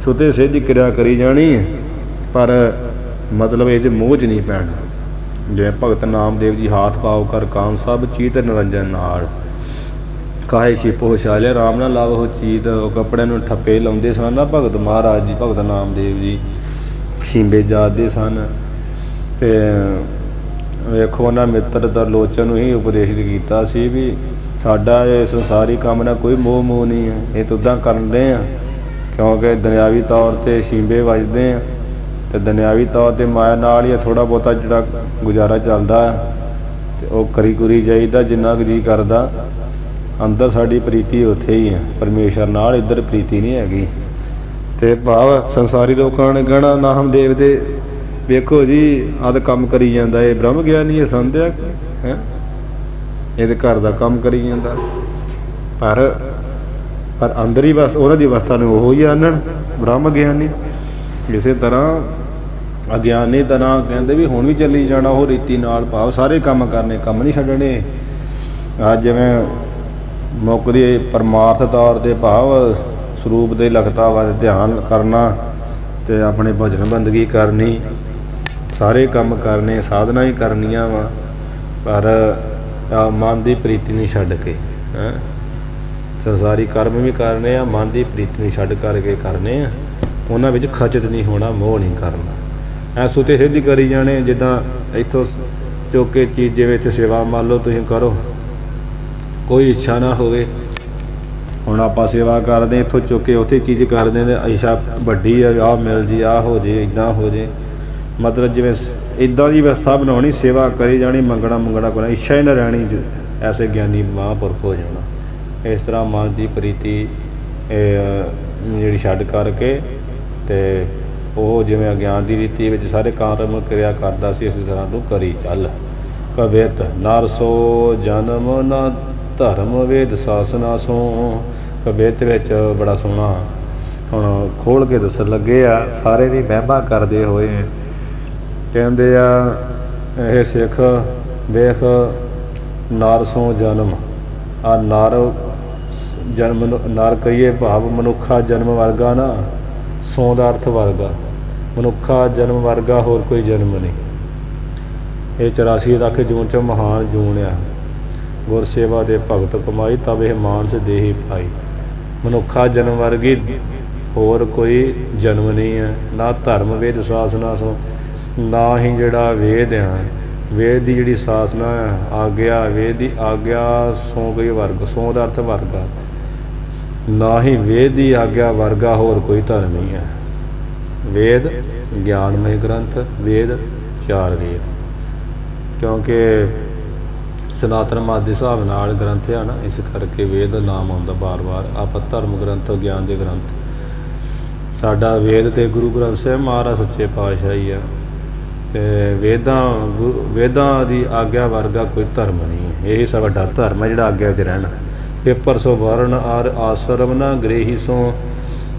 ਸੁਤੇ ਸਿੱਧ ਕਿਰਿਆ ਕਰੀ ਜਾਣੀ ਹੈ, पर मतलब ये मोह च नहीं पैना। जिवें भगत नामदेव जी हाथ पाओ कर काम सब चीत निरंजन नाल काहे छिपो छाले राम ना लावो चीत। कपड़े नूं ठप्पे लाउंदे सन ना भगत महाराज जी, भगत नामदेव जी छींबे जाते सन। ते वेखो उन्हां मित्र तरलोचन नूं ही उपदेश कीता सी भी साडा ये संसारी काम ना कोई मोह मोह नहीं है, ये तुदां करदे आ क्योंकि दुनियावी तौर पर छींबे वजदे हैं तो दुनियावी तौर पर माया नाल ही थोड़ा बहुता जिहड़ा गुजारा चलदा ते ओह करी कुरी जाईदा जिन्ना कुछ जी करदा। अंदर साडी प्रीति उत्थे ही है परमेश्वर नाल, इधर प्रीति नहीं हैगी। ते भाव संसारी लोकां ने कहना नामदेव दे वेखो जी आद काम करी जांदा, ये ब्रह्म ज्ञानी है संध्या है, ये घर का काम करी जांदा। पर अंदर ही बस उन्हां दी अवस्था नूं ओह ही आनण ब्रह्म ज्ञानी। इसे तरह अज्ञानी तरह कहते भी हुण भी चली जाना वो रीति नाल, भाव सारे काम करने, काम नहीं छड्डणे। अज जिवें मुकदी परमार्थ तौर ते भाव स्वरूप दे लगता वा ध्यान करना ते अपने भजन बंदगी करनी, सारे काम करने, साधना ही करनियां वा, पर मन की प्रीति नहीं छड्ड के संसारी कर्म भी करने आ, मन की प्रीति नहीं छड्ड करके करने आ। उन्हां विच खचत नहीं होना, मोह नहीं करना। ऐ सुते सिद्ध करी जाने जिद्दां इत्थों चुक के चीजे विच सेवा मान लो तुसीं करो, कोई इच्छा ना होवे। हुण आपां सेवा करदे इत्थों चुक के उत्थे चीज़ करदे ते इच्छा वड्डी है, आ मिल जी, आ हो जे, इदां हो जे, मतलब जिवें इदां दी व्यवस्था बनाउणी, सेवा करी जानी, मंगना मुंगना करना, इच्छा ही ना रहनी, ऐसे ज्ञानी महापुरख हो जाना। इस तरह मन की प्रीति जिहड़ी छड्ड करके ते ਉਹ ਜਿਵੇਂ ਅਗਿਆਨ ਦੀ ਰੀਤੀ ਵਿੱਚ ਸਾਰੇ ਕਰਮ ਕਿਰਿਆ ਕਰਦਾ ਸੀ, ਇਸੇ ਤਰ੍ਹਾਂ ਤੂੰ ਕਰੀ ਚੱਲ। ਕਵਿਤ ਨਰ ਸੋ ਜਨਮ ਨਾ ਧਰਮ ਵੇਦ ਸਾਸਨਾ ਸੋ। ਕਵਿਤ ਵਿੱਚ ਬੜਾ ਸੋਹਣਾ ਹੁਣ ਖੋਲ ਕੇ ਦੱਸਣ ਲੱਗੇ ਆ, ਸਾਰੇ ਦੀ ਮਹਿਮਾ ਕਰਦੇ ਹੋਏ ਕਹਿੰਦੇ ਆ ਇਹ ਸਿੱਖ ਵੇਖ ਨਰ ਸੋ ਜਨਮ, ਆ ਨਰ ਜਨਮ ਨਰ ਕਹੀਏ ਭਾਵ ਮਨੁੱਖਾ ਜਨਮ ਵਰਗਾ ਨਾ, ਸੌ ਦਾ ਅਰਥ ਵਰਗਾ, ਮਨੁੱਖਾ ਜਨਮ ਵਰਗਾ ਹੋਰ ਕੋਈ ਜਨਮ ਨਹੀਂ। ਇਹ 84 ਲੱਖ ਜੂਨ 'ਚ ਮਹਾਨ ਜੂਨ ਆ, ਗੁਰ ਸੇਵਾ ਦੇ ਭਗਤ ਕਮਾਈ ਤਬ ਇਹ ਮਾਨਸ ਦੇਹੀ ਪਾਈ। ਮਨੁੱਖਾ ਜਨਮ ਵਰਗੀ ਹੋਰ ਕੋਈ ਜਨਮ ਨਹੀਂ ਹੈ। ਨਾ ਧਰਮ ਵੇਦ ਸਾਸਨਾ ਸੋ, ਨਾ ਹੀ ਜਿਹੜਾ ਵੇਦ ਆ, ਵੇਦ ਦੀ ਜਿਹੜੀ ਸਾਸਨਾ ਆਗਿਆ, ਵੇਦ ਦੀ ਆਗਿਆ ਸੌ ਕੋਈ ਵਰਗ, ਸੌ ਦਾ ਅਰਥ ਵਰਗਾ, ਨਾ ਹੀ ਵੇਦ ਦੀ ਆਗਿਆ ਵਰਗਾ ਹੋਰ ਕੋਈ ਧਰਮ ਨਹੀਂ ਹੈ। ਵੇਦ ਗਿਆਨਮय ਗ੍ਰੰਥ, ਵੇਦ 4 ਵੇਦ, ਕਿਉਂਕਿ ਸਨਾਤਨ ਮਤ ਦੇ ਹਿਸਾਬ ਨਾਲ ਗ੍ਰੰਥ ਆ ਨਾ, ਇਸ ਕਰਕੇ ਵੇਦ ਨਾਮ ਆਉਂਦਾ ਬਾਰ-ਬਾਰ। ਆਪਾਂ ਧਰਮ ਗ੍ਰੰਥ, ਗਿਆਨ ਦੇ ਗ੍ਰੰਥ, ਸਾਡਾ ਵੇਦ ਤੇ ਗੁਰੂ ਗ੍ਰੰਥ ਸਾਹਿਬ ਮਹਾਰਾਜ ਸੱਚੇ ਪਾਤਸ਼ਾਹ ਹੀ ਆ। ਤੇ ਵੇਦਾਂ ਦੀ ਆਗਿਆ ਵਰਗਾ ਕੋਈ ਧਰਮ ਨਹੀਂ ਹੈ। ਇਹੀ ਸਾਡਾ ਧਰਮ ਹੈ ਜਿਹੜਾ ਆਗਿਆ 'ਚ ਰਹਿਣਾ। ਪੇਪਰ ਸੋ ਵਰਨ ਆਰ ਆਸਰਮ ਨਾ ਗ੍ਰੇਹੀ ਸੋ,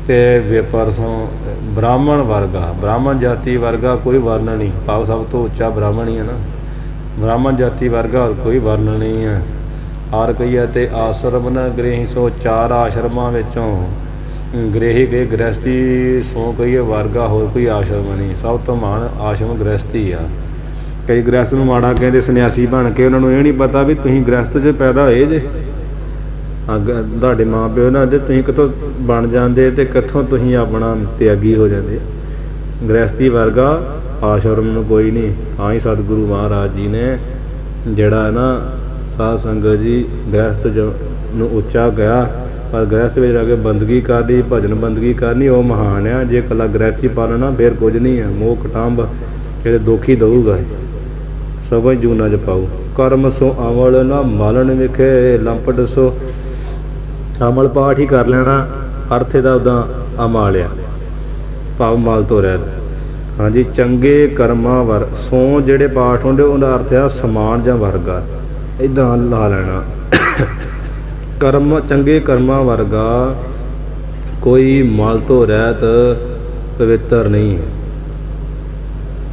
ਤੇ ਵੇਪਰ ਸੋ ਬ੍ਰਾਹਮਣ ਵਰਗਾ, ਬ੍ਰਾਹਮਣ ਜਾਤੀ ਵਰਗਾ ਕੋਈ ਵਰਨ ਨਹੀਂ, ਭਾਵ ਸਭ ਤੋਂ ਉੱਚਾ ਬ੍ਰਾਹਮਣ ਹੀ ਹੈ ਨਾ। ਬ੍ਰਾਹਮਣ ਜਾਤੀ ਵਰਗਾ ਹੋਰ ਕੋਈ ਵਰਨ ਨਹੀਂ ਹੈ। ਆਰ ਕਹੀਏ ਤੇ ਆਸਰਮ ਨਾ ਗ੍ਰੇਹੀ ਸੋ, 4 ਆਸ਼ਰਮਾਂ ਵਿੱਚੋਂ ਗ੍ਰੇਹੀ ਗਏ ਗ੍ਰਹਿਸਤੀ ਸੋ ਕਹੀਏ ਵਰਗਾ ਹੋਰ ਕੋਈ ਆਸ਼ਰਮ ਨਹੀਂ। ਸਭ ਤੋਂ ਮਹਾਨ ਆਸ਼ਰਮ ਗ੍ਰਹਿਸਤੀ ਆ। ਕਈ ਗ੍ਰਹਿਸਤ ਨੂੰ ਮਾੜਾ ਕਹਿੰਦੇ ਸੰਨਿਆਸੀ ਬਣ ਕੇ, ਉਹਨਾਂ ਨੂੰ ਇਹ ਨਹੀਂ ਪਤਾ ਵੀ ਤੁਸੀਂ ਗ੍ਰਹਿਸਤ 'ਚ ਪੈਦਾ ਹੋਏ ਜੇ। ਤੁਹਾਡੇ ਮਾਂ ਪਿਓ ਨਾ ਦੇ ਤੁਸੀਂ ਕਿੱਥੋਂ ਬਣ ਜਾਂਦੇ ਤੇ ਕਿੱਥੋਂ ਤੁਸੀਂ ਆਪਣਾ ਤਿਆਗੀ ਹੋ ਜਾਂਦੇ। ਗ੍ਰਹਿਸਤੀ ਵਰਗਾ ਆਸ਼ਰਮ ਨੂੰ ਕੋਈ ਨਹੀਂ। ਹਾਂ ਹੀ ਸਤਿਗੁਰੂ ਮਹਾਰਾਜ ਜੀ ਨੇ ਜਿਹੜਾ ਨਾ ਸਾਧ ਸੰਗਤ ਜੀ ਗ੍ਰਹਿਸਤ ਨੂੰ ਉੱਚਾ ਗਿਆ, ਪਰ ਗ੍ਰਹਿਸਤ ਵਿੱਚ ਰਹਿ ਕੇ ਬੰਦਗੀ ਕਰਨੀ, ਭਜਨ ਬੰਦਗੀ ਕਰਨੀ, ਉਹ ਮਹਾਨ ਆ। ਜੇ ਇਕੱਲਾ ਗ੍ਰਹਿਸਤੀ ਪਾਲਣਾ ਫਿਰ ਕੁਝ ਨਹੀਂ ਹੈ। ਮੋਹ ਕਟੰਬ ਜਿਹੜੇ ਦੁਖੀ ਦਊਗਾ, ਸਗੋਂ ਜੂਨਾ 'ਚ ਪਾਊ। ਕਰਮ ਸੋ ਅਮਲ ਨਾ ਮਾਲਣ ਵਿਖੇ ਲੰਪਟ ਸੋ, ਅਮਲ ਪਾਠ ਹੀ ਕਰ ਲੈਣਾ, ਅਰਥ ਇਹਦਾ ਉੱਦਾਂ ਅਮਾਲ ਆ, ਭਾਵ ਮਲ ਤੋਂ ਰਹਿਤ। ਹਾਂਜੀ, ਚੰਗੇ ਕਰਮਾਂ ਵਰ ਸੋ ਜਿਹੜੇ ਪਾਠ ਹੁੰਦੇ ਉਹਦਾ ਅਰਥ ਆ ਸਮਾਨ ਜਾਂ ਵਰਗਾ, ਇੱਦਾਂ ਲਾ ਲੈਣਾ। ਕਰਮ ਚੰਗੇ ਕਰਮਾਂ ਵਰਗਾ ਕੋਈ ਮਲ ਤੋਂ ਰਹਿਤ ਪਵਿੱਤਰ ਨਹੀਂ ਹੈ।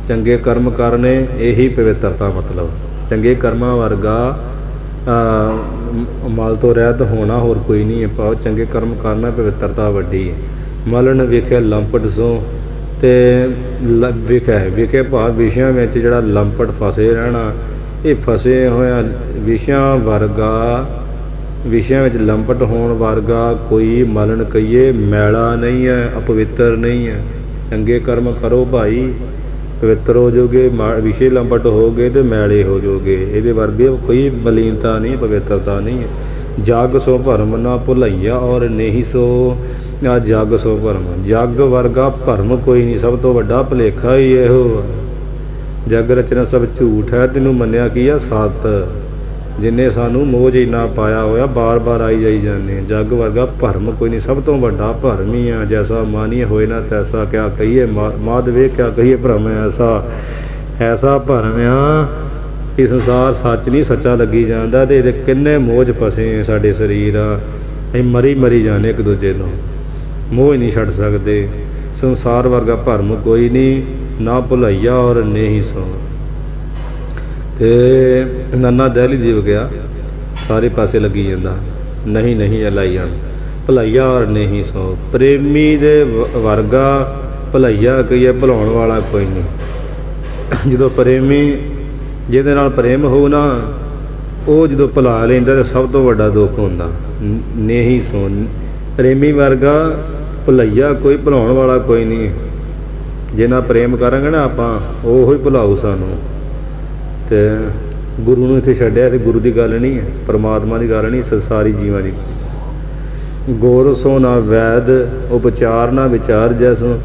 ਚੰਗੇ ਕਰਮ ਕਰਨੇ ਇਹੀ ਪਵਿੱਤਰਤਾ, ਮਤਲਬ ਚੰਗੇ ਕਰਮਾਂ ਵਰਗਾ ਮਲ ਤੋਂ ਰਹਿਤ ਹੋਣਾ ਹੋਰ ਕੋਈ ਨਹੀਂ ਹੈ। ਭਾਵ ਚੰਗੇ ਕਰਮ ਕਰਨਾ ਪਵਿੱਤਰਤਾ ਵੱਡੀ ਹੈ। ਮਲਣ ਵੇਖਿਆ ਲੰਪਟ ਸੋ, ਤੇ ਵਿਖੇ ਭਾਵ ਵਿਸ਼ਿਆਂ ਵਿੱਚ ਜਿਹੜਾ ਲੰਪਟ ਫਸੇ ਰਹਿਣਾ। ਇਹ ਫਸੇ ਹੋਇਆ ਵਿਸ਼ਿਆਂ ਵਰਗਾ, ਵਿਸ਼ਿਆਂ ਵਿੱਚ ਲੰਪਟ ਹੋਣ ਵਰਗਾ ਕੋਈ ਮਲਣ ਕਹੀਏ ਮੈਲਾ ਨਹੀਂ ਹੈ, ਅਪਵਿੱਤਰ ਨਹੀਂ ਹੈ। ਚੰਗੇ ਕਰਮ ਕਰੋ ਭਾਈ, ਪਵਿੱਤਰ ਹੋ ਜਾਓਗੇ। ਵਿਸ਼ੇ ਲੰਪਟ ਹੋ ਗਏ ਤੇ ਮੈਲੇ ਹੋ ਜਾਓਗੇ। ਇਹਦੇ ਵਰਗੇ ਕੋਈ ਮਲੀਨਤਾ ਨਹੀਂ, ਪਵਿੱਤਰਤਾ ਨਹੀਂ ਹੈ। ਜਗ ਸੋ ਭਰਮ ਨਾ ਭੁਲਈਆ ਔਰ ਨਹੀਂ ਸੋ ਜਗ ਸੋ ਭਰਮ। ਜਗ ਵਰਗਾ ਭਰਮ ਕੋਈ ਨਹੀਂ, ਸਭ ਤੋਂ ਵੱਡਾ ਭੁਲੇਖਾ ਹੀ ਇਹੋ। ਜਗ ਰਚਨਾ ਸਭ ਝੂਠ ਹੈ, ਤੈਨੂੰ ਮੰਨਿਆ ਕੀ ਆ ਸੱਤ। ਜਿੰਨੇ ਸਾਨੂੰ ਮੋਹ ਇੰਨਾ ਪਾਇਆ ਹੋਇਆ, ਬਾਰ-ਬਾਰ ਆਈ ਜਾਈ ਜਾਂਦੇ। ਜਗ ਵਰਗਾ ਭਰਮ ਕੋਈ ਨਹੀਂ, ਸਭ ਤੋਂ ਵੱਡਾ ਭਰਮ ਹੀ ਆ। ਜੈਸਾ ਮਾਨੀਏ ਹੋਏ ਨਾ ਤੈਸਾ, ਕਿਆ ਕਹੀਏ ਮਾਧਵੇ ਕਿਆ ਕਹੀਏ ਭਰਮ ਐਸਾ। ਐਸਾ ਭਰਮ ਆ ਕਿ ਸੰਸਾਰ ਸੱਚ ਨਹੀਂ ਸੱਚਾ ਲੱਗੀ ਜਾਂਦਾ, ਤੇ ਇਹਦੇ ਕਿੰਨੇ ਮੋਹ 'ਚ ਫਸੇ ਸਾਡੇ ਸਰੀਰ ਆ। ਅਸੀਂ ਮਰੀ ਜਾਂਦੇ ਇੱਕ ਦੂਜੇ ਨੂੰ, ਮੋਹ ਹੀ ਨਹੀਂ ਛੱਡ ਸਕਦੇ। ਸੰਸਾਰ ਵਰਗਾ ਭਰਮ ਕੋਈ ਨਹੀਂ, ਨਾ ਭੁਲਾਈਆ ਔਰ ਨਹੀਂ ਸੋ। ਤੇ ਨੰਨਾ ਦਹਿਲੀ ਦੀਪ ਗਿਆ, ਸਾਰੇ ਪਾਸੇ ਲੱਗੀ ਜਾਂਦਾ, ਨਹੀਂ ਅਲਾਈਆ ਭਲਾਈਆ ਔਰ ਨਹੀਂ ਸੋ। ਪ੍ਰੇਮੀ ਦੇ ਵਰਗਾ ਭਲਾਈਆ ਕਹੀਏ ਭੁਲਾਉਣ ਵਾਲਾ ਕੋਈ ਨਹੀਂ। ਜਦੋਂ ਪ੍ਰੇਮੀ ਜਿਹਦੇ ਨਾਲ ਪ੍ਰੇਮ ਹੋਊ ਨਾ, ਉਹ ਜਦੋਂ ਭੁਲਾ ਲੈਂਦਾ ਤਾਂ ਸਭ ਤੋਂ ਵੱਡਾ ਦੁੱਖ ਹੁੰਦਾ। ਨਹੀਂ ਸੋ ਪ੍ਰੇਮੀ ਵਰਗਾ ਭੁਲਈਆ ਕੋਈ, ਭੁਲਾਉਣ ਵਾਲਾ ਕੋਈ ਨਹੀਂ। ਜਿੰਨਾ ਪ੍ਰੇਮ ਕਰਾਂਗੇ ਨਾ ਆਪਾਂ, ਉਹ ਹੀ ਭੁਲਾਊ ਸਾਨੂੰ। ਤੇ ਗੁਰੂ ਨੂੰ ਇੱਥੇ ਛੱਡਿਆ ਤੇ ਗੁਰੂ ਦੀ ਗੱਲ ਨਹੀਂ ਹੈ, ਪਰਮਾਤਮਾ ਦੀ ਗੱਲ ਨਹੀਂ, ਸੰਸਾਰੀ ਜੀਵਾਂ ਦੀ। ਗੁਰ ਸੋ ਨਾ ਵੈਦ ਉਪਚਾਰ ਨਾ ਵਿਚਾਰ ਜੈਸੋ।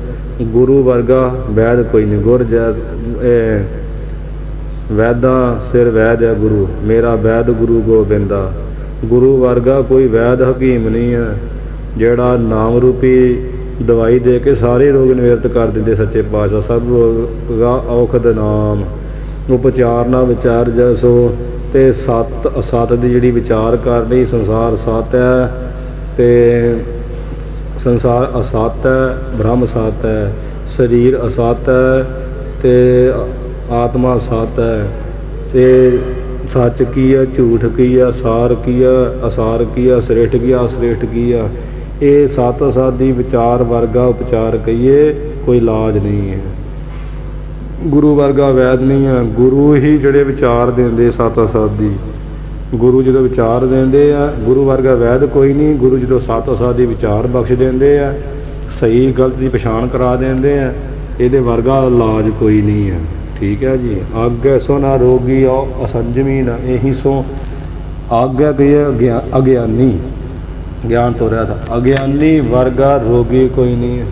ਗੁਰੂ ਵਰਗਾ ਵੈਦ ਕੋਈ ਨਹੀਂ। ਗੁਰ ਜੈਸ ਵੈਦਾਂ ਸਿਰ ਵੈਦ ਹੈ ਗੁਰੂ, ਮੇਰਾ ਵੈਦ ਗੁਰੂ ਗੋਬਿੰਦਾ। ਗੁਰੂ ਵਰਗਾ ਕੋਈ ਵੈਦ ਹਕੀਮ ਨਹੀਂ ਹੈ, ਜਿਹੜਾ ਨਾਮ ਰੂਪੀ ਦਵਾਈ ਦੇ ਕੇ ਸਾਰੇ ਰੋਗ ਨਿਵਰਤ ਕਰ ਦਿੰਦੇ ਸੱਚੇ ਪਾਤਸ਼ਾਹ। ਸਭ ਰੋਗਾ ਔਖਦ ਨਾਮ। ਉਪਚਾਰ ਨਾ ਵਿਚਾਰ ਜੈਸੋ। ਤੇ ਸੱਤ ਅਸਤ ਦੀ ਜਿਹੜੀ ਵਿਚਾਰ ਕਰਨੀ, ਸੰਸਾਰ ਸੱਤ ਹੈ ਤੇ ਸੰਸਾਰ ਅਸਤ ਹੈ, ਬ੍ਰਹਮ ਸੱਤ ਹੈ, ਸਰੀਰ ਅਸਤ ਹੈ ਤੇ ਆਤਮਾ ਸੱਤ ਹੈ। ਤੇ ਸੱਚ ਕੀ ਆ, ਝੂਠ ਕੀ ਆ, ਸਾਰ ਕੀ ਆ, ਅਸਾਰ ਕੀ ਆ, ਸ੍ਰੇਸ਼ਟ ਕੀ ਆ, ਅਸ੍ਰੇਸ਼ਟ ਕੀ ਆ। ਇਹ ਸੱਤ ਅਸਤ ਦੀ ਵਿਚਾਰ ਵਰਗਾ ਉਪਚਾਰ ਕਹੀਏ ਕੋਈ ਇਲਾਜ ਨਹੀਂ ਹੈ। ਗੁਰੂ ਵਰਗਾ ਵੈਦ ਨਹੀਂ ਹੈ। ਗੁਰੂ ਹੀ ਜਿਹੜੇ ਵਿਚਾਰ ਦਿੰਦੇ ਸੱਤ ਅਸਤ ਦੀ। ਗੁਰੂ ਜਦੋਂ ਵਿਚਾਰ ਦਿੰਦੇ ਆ, ਗੁਰੂ ਵਰਗਾ ਵੈਦ ਕੋਈ ਨਹੀਂ। ਗੁਰੂ ਜਦੋਂ ਸੱਤ ਅਸਤ ਦੀ ਵਿਚਾਰ ਬਖਸ਼ ਦਿੰਦੇ ਆ, ਸਹੀ ਗਲਤ ਦੀ ਪਛਾਣ ਕਰਾ ਦਿੰਦੇ ਆ, ਇਹਦੇ ਵਰਗਾ ਇਲਾਜ ਕੋਈ ਨਹੀਂ ਹੈ। ਠੀਕ ਹੈ ਜੀ। ਆਗੈ ਸੋ ਨਾ ਰੋਗੀ ਔ ਅਸੰਜਮੀ ਨਾ ਇਹੀ ਸੋ। ਆਗਿਆ ਕਹੀਏ ਅਗਿਆਨੀ, ਗਿਆਨ ਤੋਂ ਰਿਹਾ ਤਾਂ ਅਗਿਆਨੀ ਵਰਗਾ ਰੋਗੀ ਕੋਈ ਨਹੀਂ ਹੈ।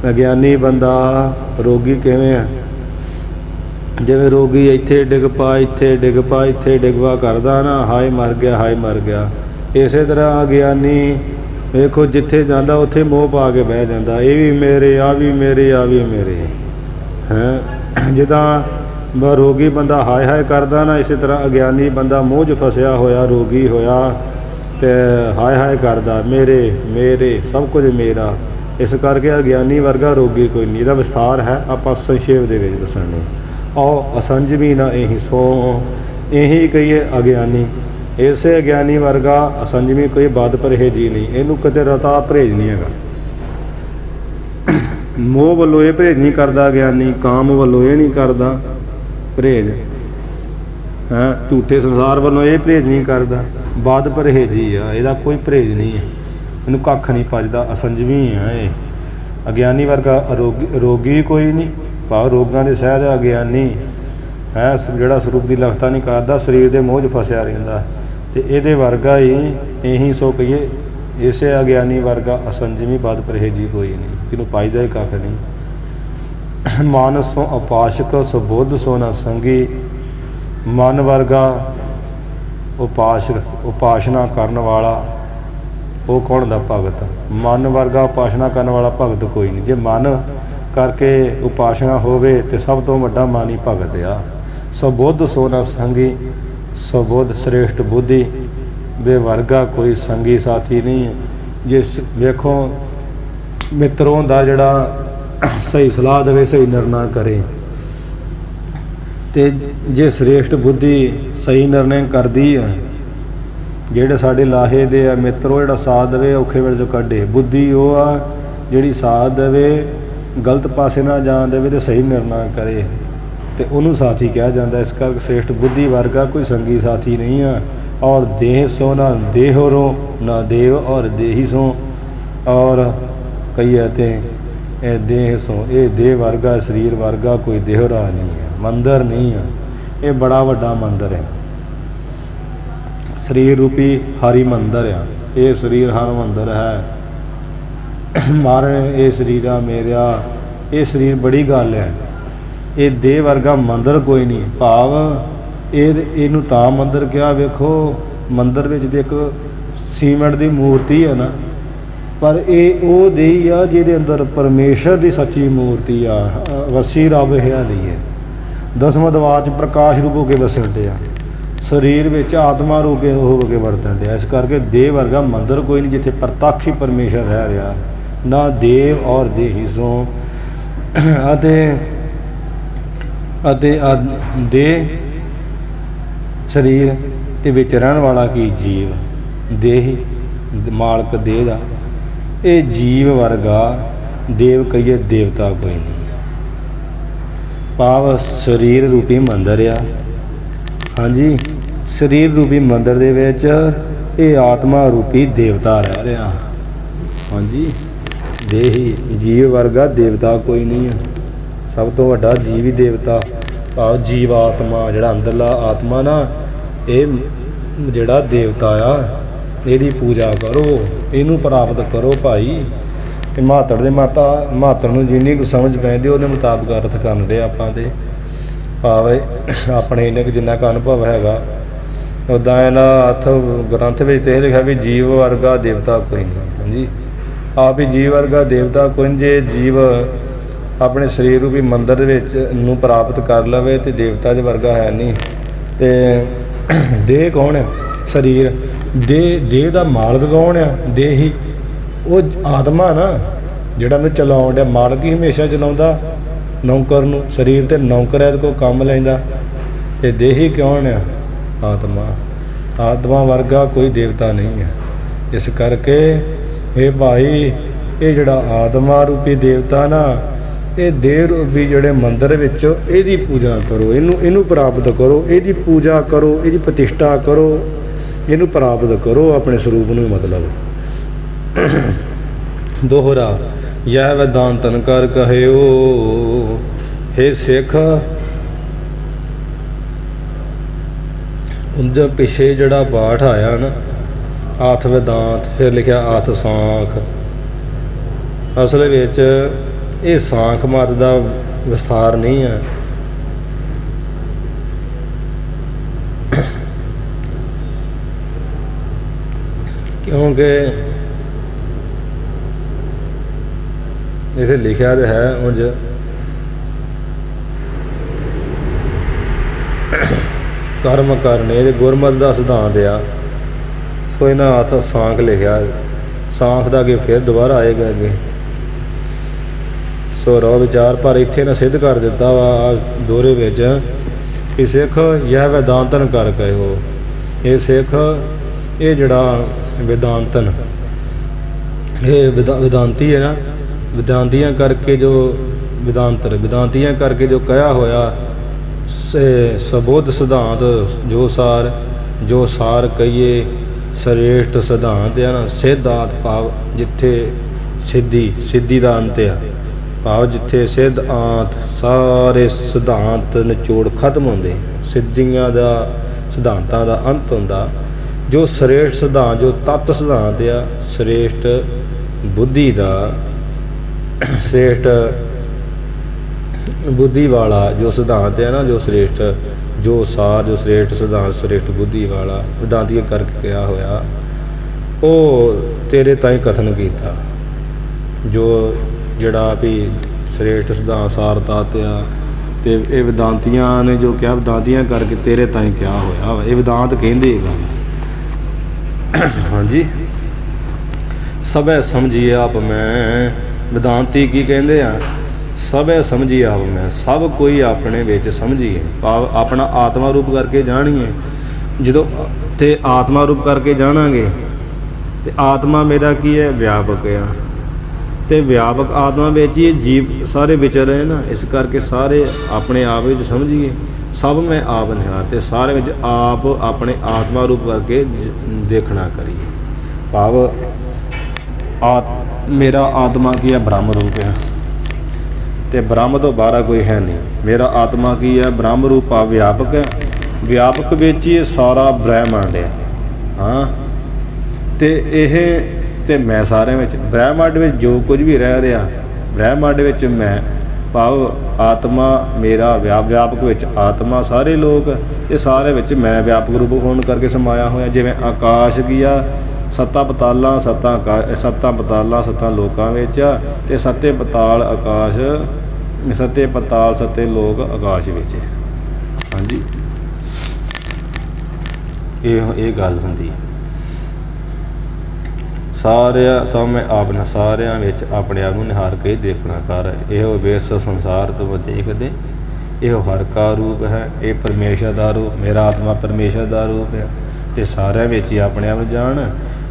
ਅਗਿਆਨੀ ਬੰਦਾ ਰੋਗੀ ਕਿਵੇਂ ਹੈ? ਜਿਵੇਂ ਰੋਗੀ ਇੱਥੇ ਡਿੱਗ ਪਾ, ਇੱਥੇ ਡਿੱਗ ਪਾ, ਇੱਥੇ ਡਿੱਗਵਾ ਕਰਦਾ ਨਾ, ਹਾਏ ਮਰ ਗਿਆ, ਹਾਏ ਮਰ ਗਿਆ। ਇਸੇ ਤਰ੍ਹਾਂ ਅਗਿਆਨੀ ਵੇਖੋ ਜਿੱਥੇ ਜਾਂਦਾ ਉੱਥੇ ਮੋਹ ਪਾ ਕੇ ਬਹਿ ਜਾਂਦਾ। ਇਹ ਵੀ ਮੇਰੇ, ਆ ਵੀ ਮੇਰੇ, ਆ ਵੀ ਮੇਰੇ ਹੈ। ਜਿੱਦਾਂ ਰੋਗੀ ਬੰਦਾ ਹਾਏ ਹਾਏ ਕਰਦਾ ਨਾ, ਇਸੇ ਤਰ੍ਹਾਂ ਅਗਿਆਨੀ ਬੰਦਾ ਮੋਹ 'ਚ ਫਸਿਆ ਹੋਇਆ, ਰੋਗੀ ਹੋਇਆ ਤੇ ਹਾਏ ਹਾਏ ਕਰਦਾ, ਮੇਰੇ ਮੇਰੇ ਸਭ ਕੁਝ ਮੇਰਾ। ਇਸ ਕਰਕੇ ਅਗਿਆਨੀ ਵਰਗਾ ਰੋਗੀ ਕੋਈ ਨਹੀਂ। ਇਹਦਾ ਵਿਸਥਾਰ ਹੈ, ਆਪਾਂ ਸੰਖੇਪ ਦੇ ਵਿੱਚ ਦੱਸਾਂਗੇ। ਔ ਅਸੰਜਮੀ ਨਾ ਇਹੀ ਸੋ। ਇਹੀ ਕਹੀਏ ਅਗਿਆਨੀ। ਇਸੇ ਅਗਿਆਨੀ ਵਰਗਾ ਅਸੰਜਮੀ ਕੋਈ ਬਦ ਪਰਹੇਜੀ ਨਹੀਂ। ਇਹਨੂੰ ਕਦੇ ਰਤਾ ਪਰਹੇਜ ਨਹੀਂ ਹੈਗਾ। ਮੋਹ ਵੱਲੋਂ ਇਹ ਪਰਹੇਜ ਨਹੀਂ ਕਰਦਾ ਅਗਿਆਨੀ, ਕਾਮ ਵੱਲੋਂ ਇਹ ਨਹੀਂ ਕਰਦਾ ਪਰਹੇਜ ਹੈ, ਝੂਠੇ ਸੰਸਾਰ ਵੱਲੋਂ ਇਹ ਪਰਹੇਜ ਨਹੀਂ ਕਰਦਾ। ਬਦ ਪਰਹੇਜੀ ਆ, ਇਹਦਾ ਕੋਈ ਪਰਹੇਜ ਨਹੀਂ ਹੈ, ਇਹਨੂੰ ਕੱਖ ਨਹੀਂ ਭੱਜਦਾ। ਅਸੰਜਮੀ ਆ ਇਹ। ਅਗਿਆਨੀ ਵਰਗਾ ਰੋਗੀ ਕੋਈ ਨਹੀਂ, ਭਾਵ ਰੋਗਾਂ ਦੇ ਸਹਿਜ ਅਗਿਆਨੀ ਹੈ, ਜਿਹੜਾ ਸਰੂਪ ਦੀ ਲਗਤਾ ਨਹੀਂ ਕਰਦਾ, ਸਰੀਰ ਦੇ ਮੋਹ 'ਚ ਫਸਿਆ ਰਹਿੰਦਾ। ਤੇ ਇਹਦੇ ਵਰਗਾ ਹੀ ਇਹੀ ਸੋ ਕਹੀਏ, ਇਸੇ ਅਗਿਆਨੀ ਵਰਗਾ ਅਸੰਜਮੀ ਬਦ ਪਰਹੇਜੀ ਕੋਈ ਨਹੀਂ, ਜਿਹਨੂੰ ਪਾਈਦਾ ਹੀ ਕੱਖ ਨਹੀਂ। ਮਨ ਸੋ ਉਪਾਸ਼ਕ ਸੋ ਬੁੱਧ ਸੋ ਨਾ ਸੰਗੀ। ਮਨ ਵਰਗਾ ਉਪਾਸ਼ਨਾ ਕਰਨ ਵਾਲਾ ਉਹ ਕੌਣ ਹੁੰਦਾ? ਭਗਤ। ਮਨ ਵਰਗਾ ਉਪਾਸ਼ਨਾ ਕਰਨ ਵਾਲਾ ਭਗਤ ਕੋਈ ਨਹੀਂ। ਜੇ ਮਨ ਕਰਕੇ ਉਪਾਸ਼ਨਾ ਹੋਵੇ ਤੇ ਸਭ ਤੋਂ ਵੱਡਾ ਮਾਨੀ ਭਗਤ ਆ। ਸੋ ਬੁੱਧ ਸੋ ਨਾ ਸੰਗੀ। ਸੋ ਬੁੱਧ ਸ੍ਰੇਸ਼ਟ ਬੁੱਧੀ ਦੇ ਵਰਗਾ ਕੋਈ ਸੰਗੀ ਸਾਥੀ ਨਹੀਂ ਹੈ। ਜਿਸ ਵੇਖੋ ਮਿੱਤਰੋਂ ਦਾ ਜਿਹੜਾ ਸਹੀ ਸਲਾਹ ਦੇਵੇ, ਸਹੀ ਨਿਰਣਾ ਕਰੇ। ਤੇ ਜੇ ਸ੍ਰੇਸ਼ਟ ਬੁੱਧੀ ਸਹੀ ਨਿਰਣੇ ਕਰਦੀ ਹੈ, ਜਿਹੜੇ ਸਾਡੇ ਲਾਹੇ ਦੇ ਆ ਮਿੱਤਰ, ਉਹ ਜਿਹੜਾ ਸਾਥ ਦੇਵੇ ਔਖੇ ਵੇਲੇ 'ਚੋਂ ਕੱਢੇ। ਬੁੱਧੀ ਉਹ ਆ ਜਿਹੜੀ ਸਾਥ ਦੇਵੇ ਗਲਤ ਪਾਸੇ ਨਾ ਜਾਣ ਦੇਵੇ ਤੇ ਸਹੀ ਨਿਰਣਾ ਕਰੇ ਤੇ ਉਹਨੂੰ ਸਾਥੀ ਕਿਹਾ ਜਾਂਦਾ। ਇਸ ਕਰਕੇ ਸ੍ਰੇਸ਼ਟ ਬੁੱਧੀ ਵਰਗਾ ਕੋਈ ਸੰਗੀ ਸਾਥੀ ਨਹੀਂ ਆ। ਔਰ ਦੇਹ ਸੋ ਨਾ ਦੇਹੋਰੋ ਨਾ ਦੇਵ ਔਰ ਦੇਹੀ ਸੋ ਔਰ ਕਹੀਏ ਤੇ ਇਹ ਦੇਹ ਸੋ, ਇਹ ਦੇਹ ਵਰਗਾ ਸਰੀਰ ਵਰਗਾ ਕੋਈ ਦੇਹਰਾ ਨਹੀਂ ਹੈ, ਮੰਦਰ ਨਹੀਂ ਆ। ਇਹ ਬੜਾ ਵੱਡਾ ਮੰਦਰ ਹੈ, ਸਰੀਰ ਰੂਪੀ ਹਰੀ ਮੰਦਰ ਆ। ਇਹ ਸਰੀਰ ਹਰ ਮੰਦਰ ਹੈ। ਮਾਰੇ ਇਹ ਸਰੀਰਾ ਮੇਰਾ, ਇਹ ਸਰੀਰ ਬੜੀ ਗੱਲ ਹੈ। ਇਹ ਦੇਹ ਵਰਗਾ ਮੰਦਰ ਕੋਈ ਨਹੀਂ। ਭਾਵ ਇਹਨੂੰ ਤਾਂ ਮੰਦਰ ਕਿਹਾ, ਵੇਖੋ ਮੰਦਰ ਵਿੱਚ ਤੇ ਇੱਕ ਸੀਮੈਂਟ ਦੀ ਮੂਰਤੀ ਹੈ ਨਾ, ਪਰ ਇਹ ਉਹ ਦੇਹੀ ਆ ਜਿਹਦੇ ਅੰਦਰ ਪਰਮੇਸ਼ਰ ਦੀ ਸੱਚੀ ਮੂਰਤੀ ਆ, ਵਸੀ ਰੱਬ ਹੈ ਨਹੀਂ ਹੈ। ਦਸਵਾਂ ਦਵਾਰ 'ਚ ਪ੍ਰਕਾਸ਼ ਰੂਪ ਹੋ ਕੇ ਵਸਣ ਡਿਆ, ਸਰੀਰ ਵਿੱਚ ਆਤਮਾ ਰੂਪ ਹੋ ਕੇ ਵਰਤਣ ਡਿਆ। ਇਸ ਕਰਕੇ ਦੇਹ ਵਰਗਾ ਮੰਦਰ ਕੋਈ ਨਹੀਂ ਜਿੱਥੇ ਪ੍ਰਤੱਖ ਹੀ ਪਰਮੇਸ਼ਰ ਰਹਿ ਰਿਹਾ, ਨਾ ਦੇਵ ਔਰ ਦੇਹੀ ਸੋ ਅਤੇ ਦੇਹ ਸਰੀਰ ਦੇ ਵਿੱਚ ਰਹਿਣ ਵਾਲਾ ਕੀ ਜੀਵ, ਦੇਹੀ ਮਾਲਕ ਦੇਹ ਦਾ। ਇਹ ਜੀਵ ਵਰਗਾ ਦੇਵ ਕਹੀਏ ਦੇਵਤਾ ਕੋਈ ਨਹੀਂ। ਭਾਵ ਸਰੀਰ ਰੂਪੀ ਮੰਦਰ ਆ। ਹਾਂਜੀ, ਸਰੀਰ ਰੂਪੀ ਮੰਦਰ ਦੇ ਵਿੱਚ ਇਹ ਆਤਮਾ ਰੂਪੀ ਦੇਵਤਾ ਰਹਿ ਰਿਹਾ। ਹਾਂਜੀ, ਦੇਹੀ ਜੀਵ ਵਰਗਾ ਦੇਵਤਾ ਕੋਈ ਨਹੀਂ ਹੈ। ਸਭ ਤੋਂ ਵੱਡਾ ਜੀਵ ਹੀ ਦੇਵਤਾ। ਭਾਵ ਜੀਵ ਆਤਮਾ, ਜਿਹੜਾ ਅੰਦਰਲਾ ਆਤਮਾ ਨਾ, ਇਹ ਜਿਹੜਾ ਦੇਵਤਾ ਆ, ਇਹਦੀ ਪੂਜਾ ਕਰੋ, ਇਹਨੂੰ ਪ੍ਰਾਪਤ ਕਰੋ ਭਾਈ। ਤੇ ਮਾਤੜ ਦੇ ਮਾਤੜ ਨੂੰ ਜਿੰਨੀ ਕੁ ਸਮਝ ਪੈਂਦੀ ਉਹਦੇ ਮੁਤਾਬਕ ਅਰਥ ਕਰਨ ਦੇ ਆਪਾਂ। ਤੇ ਭਾਵ ਆਪਣੇ ਇਹਨੇ ਜਿੰਨਾ ਕੁ ਅਨੁਭਵ ਹੈਗਾ ਉੱਦਾਂ ਇਹਨਾਂ ਅਰਥ ਗ੍ਰੰਥ ਵਿੱਚ ਤੇ ਇਹ ਲਿਖਿਆ ਵੀ ਜੀਵ ਵਰਗਾ ਦੇਵਤਾ ਕੋਈ ਨਹੀਂ। ਹਾਂਜੀ, ਆਪ ਹੀ ਜੀਵ ਵਰਗਾ ਦੇਵਤਾ ਕੋਈ ਨਹੀਂ। ਜੇ ਜੀਵ ਆਪਣੇ ਸਰੀਰ ਰੂਪੀ ਮੰਦਰ ਦੇ ਵਿੱਚ ਨੂੰ ਪ੍ਰਾਪਤ ਕਰ ਲਵੇ ਤੇ ਦੇਵਤਾ ਦੇ ਵਰਗਾ ਹੈ ਨਹੀਂ। ਤੇ ਦੇਹ ਕੌਣ ਹੈ? ਸਰੀਰ। ਦੇਹ ਦਾ ਮਾਲਕ ਕੌਣ ਆ? ਦੇਹ ਹੀ। ਉਹ ਆਤਮਾ ਨਾ ਜਿਹੜਾ ਨੂੰ ਚਲਾਉਣ ਡਿਆ, ਮਾਲਕ ਹੀ ਹਮੇਸ਼ਾ ਚਲਾਉਂਦਾ ਨੌਕਰ ਨੂੰ। ਸਰੀਰ ਤੇ ਨੌਕਰ ਹੈ, ਕੋਈ ਕੰਮ ਲੈਂਦਾ। ਤੇ ਦੇਹੀ ਕੌਣ ਆ? ਆਤਮਾ। ਆਤਮਾ ਵਰਗਾ ਕੋਈ ਦੇਵਤਾ ਨਹੀਂ ਹੈ। ਇਸ ਕਰਕੇ ਇਹ ਭਾਈ, ਇਹ ਜਿਹੜਾ ਆਤਮਾ ਰੂਪੀ ਦੇਵਤਾ ਨਾ, ਇਹ ਦੇਹ ਰੂਪੀ ਜਿਹੜੇ ਮੰਦਰ ਵਿੱਚ ਇਹਦੀ ਪੂਜਾ ਕਰੋ, ਇਹਨੂੰ ਪ੍ਰਾਪਤ ਕਰੋ, ਇਹਦੀ ਪੂਜਾ ਕਰੋ, ਇਹਦੀ ਪ੍ਰਤਿਸ਼ਠਾ ਕਰੋ, ਇਹਨੂੰ ਪ੍ਰਾਪਤ ਕਰੋ ਆਪਣੇ ਸਰੂਪ ਨੂੰ। ਮਤਲਬ ਦੋਹਰਾ ਯਹ ਵੈਦਾਂਤਨ ਕਰ ਕਹਿਓ, ਹੇ ਸਿੱਖ। ਉਹਦੇ ਪਿੱਛੇ ਜਿਹੜਾ ਪਾਠ ਆਇਆ ਨਾ, ਆਥ ਵੈਦਾਂਤ, ਫਿਰ ਲਿਖਿਆ ਆਥ ਸਾਂਖ। ਅਸਲ ਵਿੱਚ ਇਹ ਸਾਂਖ ਮਤ ਦਾ ਵਿਸਥਾਰ ਨਹੀਂ ਹੈ। ਕਿਉਂਕਿ ਇਸੇ ਲਿਖਿਆ ਤਾਂ ਹੈ ਉਂਝ ਕਰਮ ਕਰਨੇ, ਇਹ ਗੁਰਮਤ ਦਾ ਸਿਧਾਂਤ ਆ। ਸੋ ਇਹਨਾਂ ਹੱਥ ਸਾਂਖ ਲਿਖਿਆ, ਸਾਂਖ ਦਾ ਅੱਗੇ ਫਿਰ ਦੁਬਾਰਾ ਆਏਗਾ ਅੱਗੇ। ਸੋ ਰੋ ਵਿਚਾਰ ਪਰ ਇੱਥੇ ਨਾ ਸਿੱਧ ਕਰ ਦਿੱਤਾ ਵਾ ਦੋਹਰੇ ਵਿੱਚ ਕਿ ਸਿੱਖ ਯਹ ਵੈਦਾਂਤਨ ਕਰ ਕਹਿਓ। ਇਹ ਸਿੱਖ, ਇਹ ਜਿਹੜਾ वेदांतन, ये वेदांती है ना, वेदांतियाँ करके जो वेदांतर, वेदांतियाँ करके जो कहा होया सबोध सिद्धांत, जो सार कहिए श्रेष्ठ सिद्धांत है ना, सिद्धांत भाव जिथे सिद्धि का अंत है, भाव जिथे सिद्ध आंत सारे सिद्धांत निचोड़ खत्म होंगे, सिद्धियां का सिद्धांतां का अंत होंदा। जो श्रेष्ठ सिद्धांत, जो तत्त सिद्धांत आ, श्रेष्ठ बुद्धि का, श्रेष्ठ बुद्धि वाला जो सिद्धांत है ना, जो श्रेष्ठ, जो सार, जो श्रेष्ठ सिद्धांत, श्रेष्ठ बुद्धि वाला वेदांती करके क्या होया, वो तेरे ताईं कथन किया। जो जड़ा भी श्रेष्ठ सिद्धांत सार तत्त आ, ते ये वेदांतियां ने जो क्या वेदांतियां करके तेरे ताईं क्या होया, ये वेदांत कहंदे गल। हाँ जी, सबे समझिए आप मैं, वेदांती की कहते हैं, सबे समझिए आप मैं, सब कोई अपने विच समझिए, भाव अपना आत्मा रूप करके जानिए। जो ते आत्मा रूप करके जानांगे ते आत्मा मेरा की है, व्यापक है। ਤੇ ਵਿਆਪਕ ਆਤਮਾ ਵਿੱਚ ਹੀ ਇਹ ਜੀਵ ਸਾਰੇ ਵਿਚਰ ਰਹੇ ਨਾ। ਇਸ ਕਰਕੇ ਸਾਰੇ ਆਪਣੇ ਆਪ ਵਿੱਚ ਸਮਝੀਏ, ਸਭ ਮੈਂ ਆਪ ਨਿਹਾਰ, ਤੇ ਸਾਰੇ ਵਿੱਚ ਆਪ ਆਪਣੇ ਆਤਮਾ ਰੂਪ ਕਰਕੇ ਦੇਖਣਾ ਕਰੀਏ। ਭਾਵ ਮੇਰਾ ਆਤਮਾ ਕੀ ਹੈ? ਬ੍ਰਹਮ ਰੂਪ ਹੈ, ਤੇ ਬ੍ਰਹਮ ਤੋਂ ਬਾਹਰ ਕੋਈ ਹੈ ਨਹੀਂ। ਮੇਰਾ ਆਤਮਾ ਕੀ ਹੈ? ਬ੍ਰਹਮ ਰੂਪ ਆ, ਵਿਆਪਕ ਹੈ। ਵਿਆਪਕ ਵਿੱਚ ਹੀ ਸਾਰਾ ਬ੍ਰਹਿਮੰਡ ਹੈ। ਹਾਂ, ਤੇ ਇਹ ਤੇ ਮੈਂ ਸਾਰਿਆਂ ਵਿੱਚ। ਬ੍ਰਹਿਮੰਡ ਵਿੱਚ ਜੋ ਕੁਝ ਵੀ ਰਹਿ ਰਿਹਾ, ਬ੍ਰਹਿਮੰਡ ਵਿੱਚ ਮੈਂ, ਭਾਵ ਆਤਮਾ ਮੇਰਾ, ਵਿਆਪਕ ਵਿੱਚ ਆਤਮਾ, ਸਾਰੇ ਲੋਕ, ਇਹ ਸਾਰੇ ਵਿੱਚ ਮੈਂ ਵਿਆਪਕ ਰੂਪ ਹੋਣ ਕਰਕੇ ਸਮਾਇਆ ਹੋਇਆ। ਜਿਵੇਂ ਆਕਾਸ਼ ਕੀ ਆ? ਸੱਤਾਂ ਪਤਾਲਾਂ, ਸੱਤਾਂ ਲੋਕਾਂ ਵਿੱਚ, ਤੇ ਸੱਤੇ ਪਤਾਲ ਆਕਾਸ਼, ਸੱਤੇ ਪਤਾਲ ਸੱਤੇ ਲੋਕ ਆਕਾਸ਼ ਵਿੱਚ। ਹਾਂਜੀ, ਇਹ ਗੱਲ ਹੁੰਦੀ ਹੈ। ਸਭ ਮੈਂ ਆਪ ਨੇ, ਸਾਰਿਆਂ ਵਿੱਚ ਆਪਣੇ ਆਪ ਨੂੰ ਨਿਹਾਰ ਕੇ ਦੇਖਣਾ ਕਰ। ਇਹੋ ਵੇਸ ਸੰਸਾਰ ਤੋਂ ਦੇਖਦੇ, ਇਹੋ ਹਰ ਕਾ ਰੂਪ ਹੈ। ਇਹ ਪਰਮੇਸ਼ਰ ਦਾ ਰੂਪ, ਮੇਰਾ ਆਤਮਾ ਪਰਮੇਸ਼ਰ ਦਾ ਰੂਪ ਹੈ। ਤੇ ਸਾਰਿਆਂ ਵਿੱਚ ਹੀ ਆਪਣੇ ਆਪ ਨੂੰ ਜਾਣ,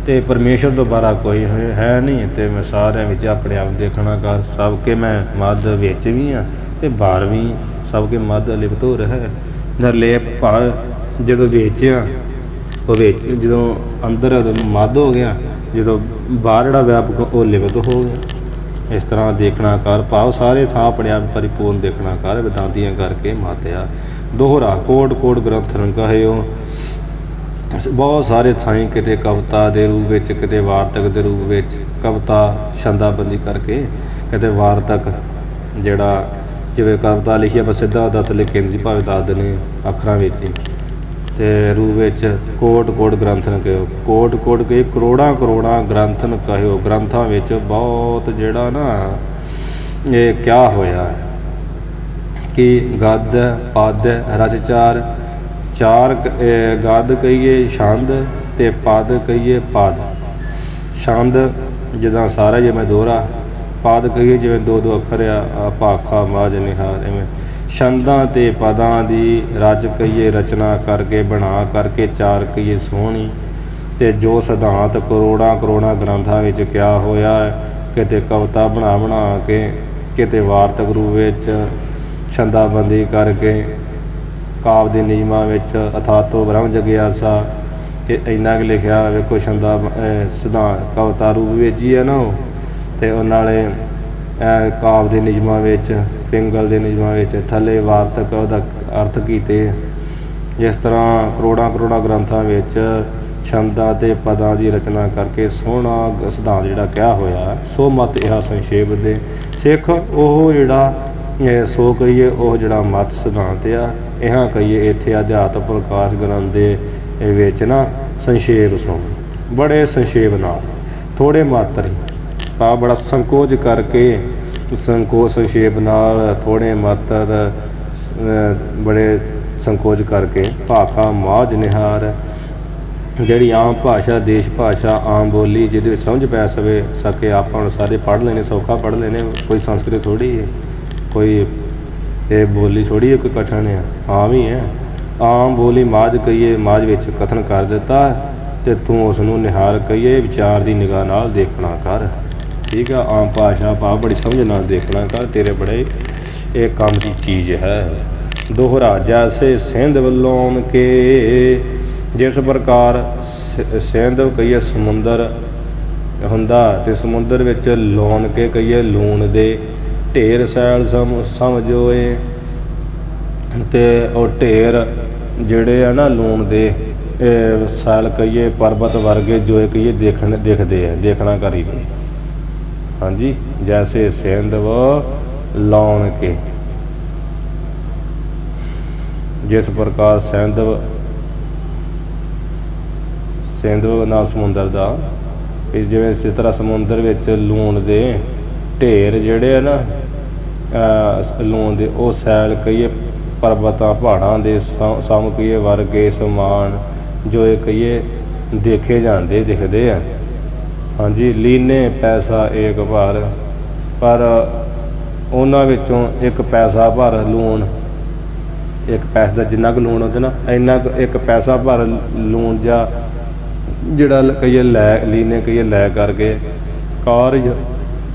ਤੇ ਪਰਮੇਸ਼ਰ ਤੋਂ ਬਾਹਰ ਕੋਈ ਹੈ ਨਹੀਂ। ਤੇ ਮੈਂ ਸਾਰਿਆਂ ਵਿੱਚ ਆਪਣੇ ਆਪ ਦੇਖਣਾ ਕਰ। ਸਭ ਕੇ ਮੈਂ ਮੱਧ ਵਿੱਚ ਵੀ ਹਾਂ ਤੇ ਬਾਹਰ ਵੀ, ਸਭ ਕੇ ਮੱਧ ਲਿਪਤ ਹੋ ਰਿਹਾ। ਨਿਰਲੇਪ ਭਾਵ ਜਦੋਂ ਵੇਚਿਆ, ਉਹ ਵੇਚ, ਜਦੋਂ ਅੰਦਰ ਮੱਧ ਹੋ ਗਿਆ, ਜਦੋਂ ਬਾਹਰ ਜਿਹੜਾ ਵਿਆਪਕ ਉਹ ਲਿਪਤ ਹੋ ਗਿਆ। ਇਸ ਤਰ੍ਹਾਂ ਦੇਖਣਾ ਕਰ। ਭਾਵ ਸਾਰੇ ਥਾਂ ਆਪਣੇ ਆਪ ਪਰਿਪੂਰਨ ਦੇਖਣਾ ਕਰ, ਵਿਦਾਂਤੀਆਂ ਕਰਕੇ ਮਾਤਿਆ। ਦੋਹਰਾ ਕੋਟ ਕੋਟ ਗ੍ਰੰਥ ਕਹੇ। ਬਹੁਤ ਸਾਰੇ ਥਾਈਂ, ਕਿਤੇ ਕਵਿਤਾ ਦੇ ਰੂਪ ਵਿੱਚ, ਕਿਤੇ ਵਾਰਤਕ ਦੇ ਰੂਪ ਵਿੱਚ, ਕਵਿਤਾ ਛੰਦਾਬੰਦੀ ਕਰਕੇ, ਕਿਤੇ ਵਾਰਤਕ ਜਿਹੜਾ ਜਿਵੇਂ ਕਵਿਤਾ ਲਿਖੀ ਆਪਾਂ ਸਿੱਧਾ ਦੱਤ ਲਿਖੇ ਜੀ, ਭਾਵੇਂ ਦੱਸ ਦਿੰਦੇ ਅੱਖਰਾਂ ਵਿੱਚ ਹੀ, ਤੇ ਰੂਪ ਵਿੱਚ ਕੋਟ ਕੋਟ ਗ੍ਰੰਥਨ ਕਹਿਓ। ਕੋਟ ਕੋਟ ਕਹੇ, ਕਰੋੜਾਂ ਕਰੋੜਾਂ ਗ੍ਰੰਥਨ ਕਹਿਓ। ਗ੍ਰੰਥਾਂ ਵਿੱਚ ਬਹੁਤ ਜਿਹੜਾ ਨਾ ਇਹ ਕਿਆ ਹੋਇਆ ਕਿ ਗਦ ਪਦ ਰਚਚਾਰ, ਚਾਰ ਗਦ ਕਹੀਏ ਛੰਦ, ਤੇ ਪਦ ਕਹੀਏ ਪਦ। ਛੰਦ ਜਿੱਦਾਂ ਸਾਰਾ ਜਿਵੇਂ ਦੋਹਰਾ, ਪਦ ਕਹੀਏ ਜਿਵੇਂ ਦੋ ਦੋ ਅੱਖਰ ਆ, ਭਾਖਾ ਮਾਝ ਨਿਹਾਰ, ਇਵੇਂ ਛੰਦਾਂ ਤੇ ਪਦਾਂ ਦੀ ਰਚ ਕਹੀਏ, ਰਚਨਾ ਕਰਕੇ ਬਣਾ ਕਰਕੇ, ਚਾਰ ਕਹੀਏ ਸੋਹਣੀ। ਤੇ ਜੋ ਸਿਧਾਂਤ ਕਰੋੜਾਂ ਕਰੋੜਾਂ ਗ੍ਰੰਥਾਂ ਵਿੱਚ ਕਿਆ ਹੋਇਆ, ਕਿਤੇ ਕਵਿਤਾ ਬਣਾ ਬਣਾ ਕੇ, ਕਿਤੇ ਵਾਰਤਕ ਰੂਪ ਵਿੱਚ ਛੰਦਾਬੰਦੀ ਕਰਕੇ, ਕਾਵ ਦੇ ਨਿਯਮਾਂ ਵਿੱਚ ਅਥਾਤੋ ਬ੍ਰਹਮ ਜਗਿਆਸਾ, ਕਿ ਇੰਨਾ ਕੁ ਲਿਖਿਆ ਵੇਖੋ। ਛੰਦਾ ਸਿਧਾਂਤ ਕਵਿਤਾ ਰੂਪ ਵਿੱਚ ਹੀ ਹੈ ਨਾ ਉਹ, ਤੇ ਉਹ ਨਾਲੇ ਕਾਵ ਦੇ ਨਿਯਮਾਂ ਵਿੱਚ, ਪਿੰਗਲ ਦੇ ਨਿਯਮਾਂ ਵਿੱਚ ਥੱਲੇ ਵਾਰਤਕ ਉਹਦਾ ਅਰਥ ਕੀਤੇ। ਇਸ ਤਰ੍ਹਾਂ ਕਰੋੜਾਂ ਕਰੋੜਾਂ ਗ੍ਰੰਥਾਂ ਵਿੱਚ ਛੰਦਾਂ ਤੇ ਪਦਾਂ ਦੀ ਰਚਨਾ ਕਰਕੇ ਸੋਹਣਾ ਸਿਧਾਂਤ ਜਿਹੜਾ ਕਿਹਾ ਹੋਇਆ। ਸੋ ਮਤ ਇਹ ਸੰਖੇਪ ਦੇ ਸਿੱਖ ਉਹ ਜਿਹੜਾ ਸੋ ਕਹੀਏ, ਉਹ ਜਿਹੜਾ ਮਤ ਸਿਧਾਂਤ ਆ, ਇਹ ਕਹੀਏ ਇੱਥੇ ਅਧਿਆਤਮ ਪ੍ਰਕਾਸ਼ ਗ੍ਰੰਥ ਦੇ ਵਿੱਚ ਨਾ ਸੰਖੇਪ ਸੁਣ, ਬੜੇ ਸੰਖੇਪ ਨਾਲ, ਥੋੜ੍ਹੇ ਮਾਤਰ ਹੀ, ਭਾਵ ਬੜਾ ਸੰਕੋਚ ਕਰਕੇ, ਸੰਖੇਪ ਨਾਲ, ਥੋੜ੍ਹੇ ਮਾਤਰ, ਬੜੇ ਸੰਕੋਚ ਕਰਕੇ। ਭਾਖਾ ਮਾਝ ਨਿਹਾਰ, ਜਿਹੜੀ ਆਮ ਭਾਸ਼ਾ, ਦੇਸ਼ ਭਾਸ਼ਾ, ਆਮ ਬੋਲੀ, ਜਿਹਦੇ ਵਿੱਚ ਸਮਝ ਪੈ ਸਕੇ। ਆਪਾਂ ਹੁਣ ਸਾਰੇ ਪੜ੍ਹ ਲੈਣੇ, ਸੌਖਾ ਪੜ੍ਹ ਲੈਣੇ, ਕੋਈ ਸੰਸਕ੍ਰਿਤ ਥੋੜ੍ਹੀ ਹੈ, ਕੋਈ ਇਹ ਬੋਲੀ ਥੋੜ੍ਹੀ ਹੈ, ਕੋਈ ਕਠਨ ਹੈ, ਆਮ ਹੀ ਹੈ। ਆਮ ਬੋਲੀ ਮਾਝ ਕਹੀਏ, ਮਾਝ ਵਿੱਚ ਕਥਨ ਕਰ ਦਿੱਤਾ, ਤੇ ਤੂੰ ਉਸ ਨੂੰ ਨਿਹਾਰ ਕਹੀਏ, ਵਿਚਾਰ ਦੀ ਨਿਗਾਹ ਨਾਲ ਦੇਖਣਾ ਕਰ। ਠੀਕ ਆ, ਆਮ ਭਾਸ਼ਾ ਭਾਵ ਬੜੀ ਸਮਝ ਨਾਲ ਦੇਖਣਾ ਕਰ, ਤੇਰੇ ਬੜੇ ਇਹ ਕੰਮ ਦੀ ਚੀਜ਼ ਹੈ। ਦੋਹਰਾ ਜੈਸੇ ਸਿੰਧ ਵੱਲੋਂ ਕੇ, ਜਿਸ ਪ੍ਰਕਾਰ ਸਿੰਧ ਕਹੀਏ ਸਮੁੰਦਰ ਹੁੰਦਾ, ਤੇ ਸਮੁੰਦਰ ਵਿੱਚ ਲੂਣ ਕੇ ਕਹੀਏ ਲੂਣ ਦੇ, ਢੇਰ ਸੈਲ ਸਮਝੋਏ, ਤੇ ਉਹ ਢੇਰ ਜਿਹੜੇ ਆ ਨਾ ਲੂਣ ਦੇ ਸੈਲ ਕਹੀਏ, ਪਰਬਤ ਵਰਗੇ ਜੋ ਕਹੀਏ ਦਿਖਦੇ ਆ, ਦੇਖਣਾ ਕਰੀਏ। ਹਾਂਜੀ, ਜੈਸੇ ਸਿੰਧ ਲਾਉਣ ਕੇ, ਜਿਸ ਪ੍ਰਕਾਰ ਸਿੰਧ ਨਾਲ ਸਮੁੰਦਰ ਦਾ, ਜਿਵੇਂ ਇਸ ਤਰ੍ਹਾਂ ਸਮੁੰਦਰ ਵਿੱਚ ਲੂਣ ਦੇ ਢੇਰ ਜਿਹੜੇ ਆ ਨਾ, ਲੂਣ ਦੇ ਉਹ ਸੈਲ ਕਹੀਏ, ਪਰਬਤਾਂ ਪਹਾੜਾਂ ਦੇ ਸਮ ਕਹੀਏ ਵਰਗੇ ਸਮਾਨ ਜੋ ਇਹ ਕਹੀਏ ਦੇਖੇ ਜਾਂਦੇ, ਦਿਖਦੇ ਆ। ਹਾਂਜੀ, ਲੀਨੇ ਪੈਸਾ ਏਕ ਭਰ, ਪਰ ਉਹਨਾਂ ਵਿੱਚੋਂ ਇੱਕ ਪੈਸਾ ਭਰ ਲੂਣ, ਇੱਕ ਪੈਸੇ ਦਾ ਜਿੰਨਾ ਕੁ ਲੂਣ ਉਹਦੇ ਨਾ ਇੰਨਾ ਕੁ ਇੱਕ ਪੈਸਾ ਭਰ ਲੂਣ ਜਿਹੜਾ ਕਹੀਏ ਲੈ ਲੀਨੇ ਕਹੀਏ ਲੈ ਕਰਕੇ, ਕਾਰਜ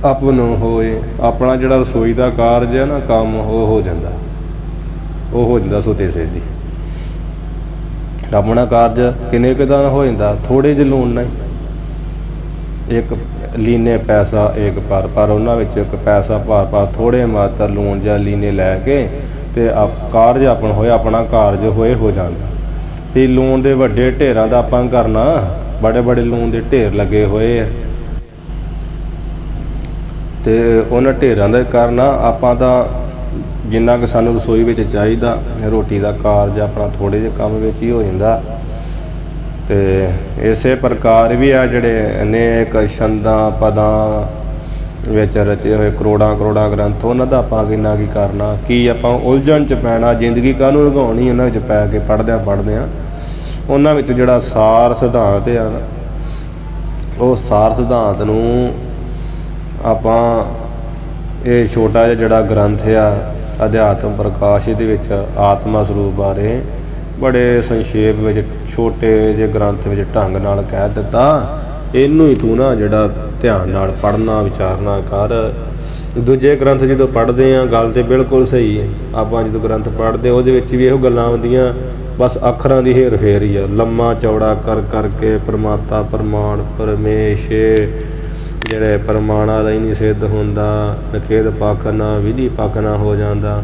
ਆਪਨ ਹੋਏ। ਆਪਣਾ ਜਿਹੜਾ ਰਸੋਈ ਦਾ ਕਾਰਜ ਹੈ ਨਾ, ਕੰਮ ਉਹ ਹੋ ਜਾਂਦਾ ਸੁਤੇ ਸੇ ਜੀ। ਆਪਣਾ ਕਾਰਜ ਕਿੰਨੇ ਕੁ ਦਾ ਹੋ ਜਾਂਦਾ? ਥੋੜੇ ਜਿਹੇ ਲੂਣ ਨਾਲ ਇੱਕ ਲੀਨੇ ਪੈਸਾ ਇੱਕ ਪਰ ਉਹਨਾਂ ਵਿੱਚ ਇੱਕ ਪੈਸਾ ਪਰ ਥੋੜੇ ਮਾਤਰ ਲੂਣ ਜਾਂ ਲੀਨੇ ਲੈ ਕੇ ਤੇ ਕਾਰਜ ਆਪਣ ਹੋਇਆ, ਆਪਣਾ ਕਾਰਜ ਹੋਏ ਹੋ ਜਾਂਦਾ। ਵੀ ਲੂਣ ਦੇ ਵੱਡੇ ਢੇਰਾਂ ਦਾ ਆਪਾਂ ਕਰਨਾ, ਬੜੇ ਬੜੇ ਲੂਣ ਦੇ ਢੇਰ ਲੱਗੇ ਹੋਏ ਆ ਤੇ ਉਹਨਾਂ ਢੇਰਾਂ ਦਾ ਕਰਨਾ। ਆਪਾਂ ਤਾਂ ਜਿੰਨਾ ਕੁ ਸਾਨੂੰ ਰਸੋਈ ਵਿੱਚ ਚਾਹੀਦਾ, ਰੋਟੀ ਦਾ ਕਾਰਜ ਆਪਣਾ ਥੋੜੇ ਜਿਹੇ ਕੰਮ ਵਿੱਚ ਹੀ ਹੋ ਜਾਂਦਾ। ਤੇ ਇਸੇ ਪ੍ਰਕਾਰ ਵੀ ਆ ਜਿਹੜੇ ਅਨੇਕ ਛੰਦਾਂ ਪਦਾਂ ਵਿੱਚ ਰਚੇ ਹੋਏ ਕਰੋੜਾਂ ਗ੍ਰੰਥ, ਉਹਨਾਂ ਦਾ ਆਪਾਂ ਕਿੰਨਾ ਕੀ ਕਰਨਾ, ਕੀ ਆਪਾਂ ਉਲਝਣ 'ਚ ਪੈਣਾ, ਜ਼ਿੰਦਗੀ ਕਾਹਨੂੰ ਲੰਘਾਉਣੀ ਉਹਨਾਂ ਵਿੱਚ ਪੈ ਕੇ ਪੜ੍ਹਦਿਆਂ ਉਹਨਾਂ ਵਿੱਚ ਜਿਹੜਾ ਸਾਰ ਸਿਧਾਂਤ ਆ ਨਾ, ਉਹ ਸਾਰ ਸਿਧਾਂਤ ਨੂੰ ਆਪਾਂ ਇਹ ਛੋਟਾ ਜਿਹਾ ਜਿਹੜਾ ਗ੍ਰੰਥ ਆ ਅਧਿਆਤਮ ਪ੍ਰਕਾਸ਼, ਇਹਦੇ ਵਿੱਚ ਆਤਮਾ ਸਰੂਪ ਬਾਰੇ ਬੜੇ ਸੰਖੇਪ ਵਿੱਚ ਛੋਟੇ ਜਿਹੇ ਗ੍ਰੰਥ ਵਿੱਚ ਢੰਗ ਨਾਲ ਕਹਿ ਦਿੱਤਾ। ਇਹਨੂੰ ਹੀ ਤੂੰ ਨਾ ਜਿਹੜਾ ਧਿਆਨ ਨਾਲ ਪੜ੍ਹਨਾ ਵਿਚਾਰਨਾ ਕਰ। ਦੂਜੇ ਗ੍ਰੰਥ ਜਦੋਂ ਪੜ੍ਹਦੇ ਆ ਗੱਲ ਤੇ ਬਿਲਕੁਲ ਸਹੀ ਹੈ। ਆਪਾਂ ਜਦੋਂ ਗ੍ਰੰਥ ਪੜ੍ਹਦੇ ਉਹਦੇ ਵਿੱਚ ਵੀ ਇਹੋ ਗੱਲਾਂ ਆਉਂਦੀਆਂ, ਬਸ ਅੱਖਰਾਂ ਦੀ ਹੇਰ ਫੇਰ ਹੀ ਆ। ਲੰਮਾ ਚੌੜਾ ਕਰਕੇ ਪ੍ਰਮਾਤਾ ਪ੍ਰਮਾਣ ਪਰਮੇਸ਼, ਜਿਹੜੇ ਪ੍ਰਮਾਣਾਂ ਦਾ ਹੀ ਨਹੀਂ ਸਿੱਧ ਹੁੰਦਾ, ਨਿਖੇਧ ਪੱਖ ਨਾ ਵਿਧੀ ਪੱਖ ਨਾ ਹੋ ਜਾਂਦਾ।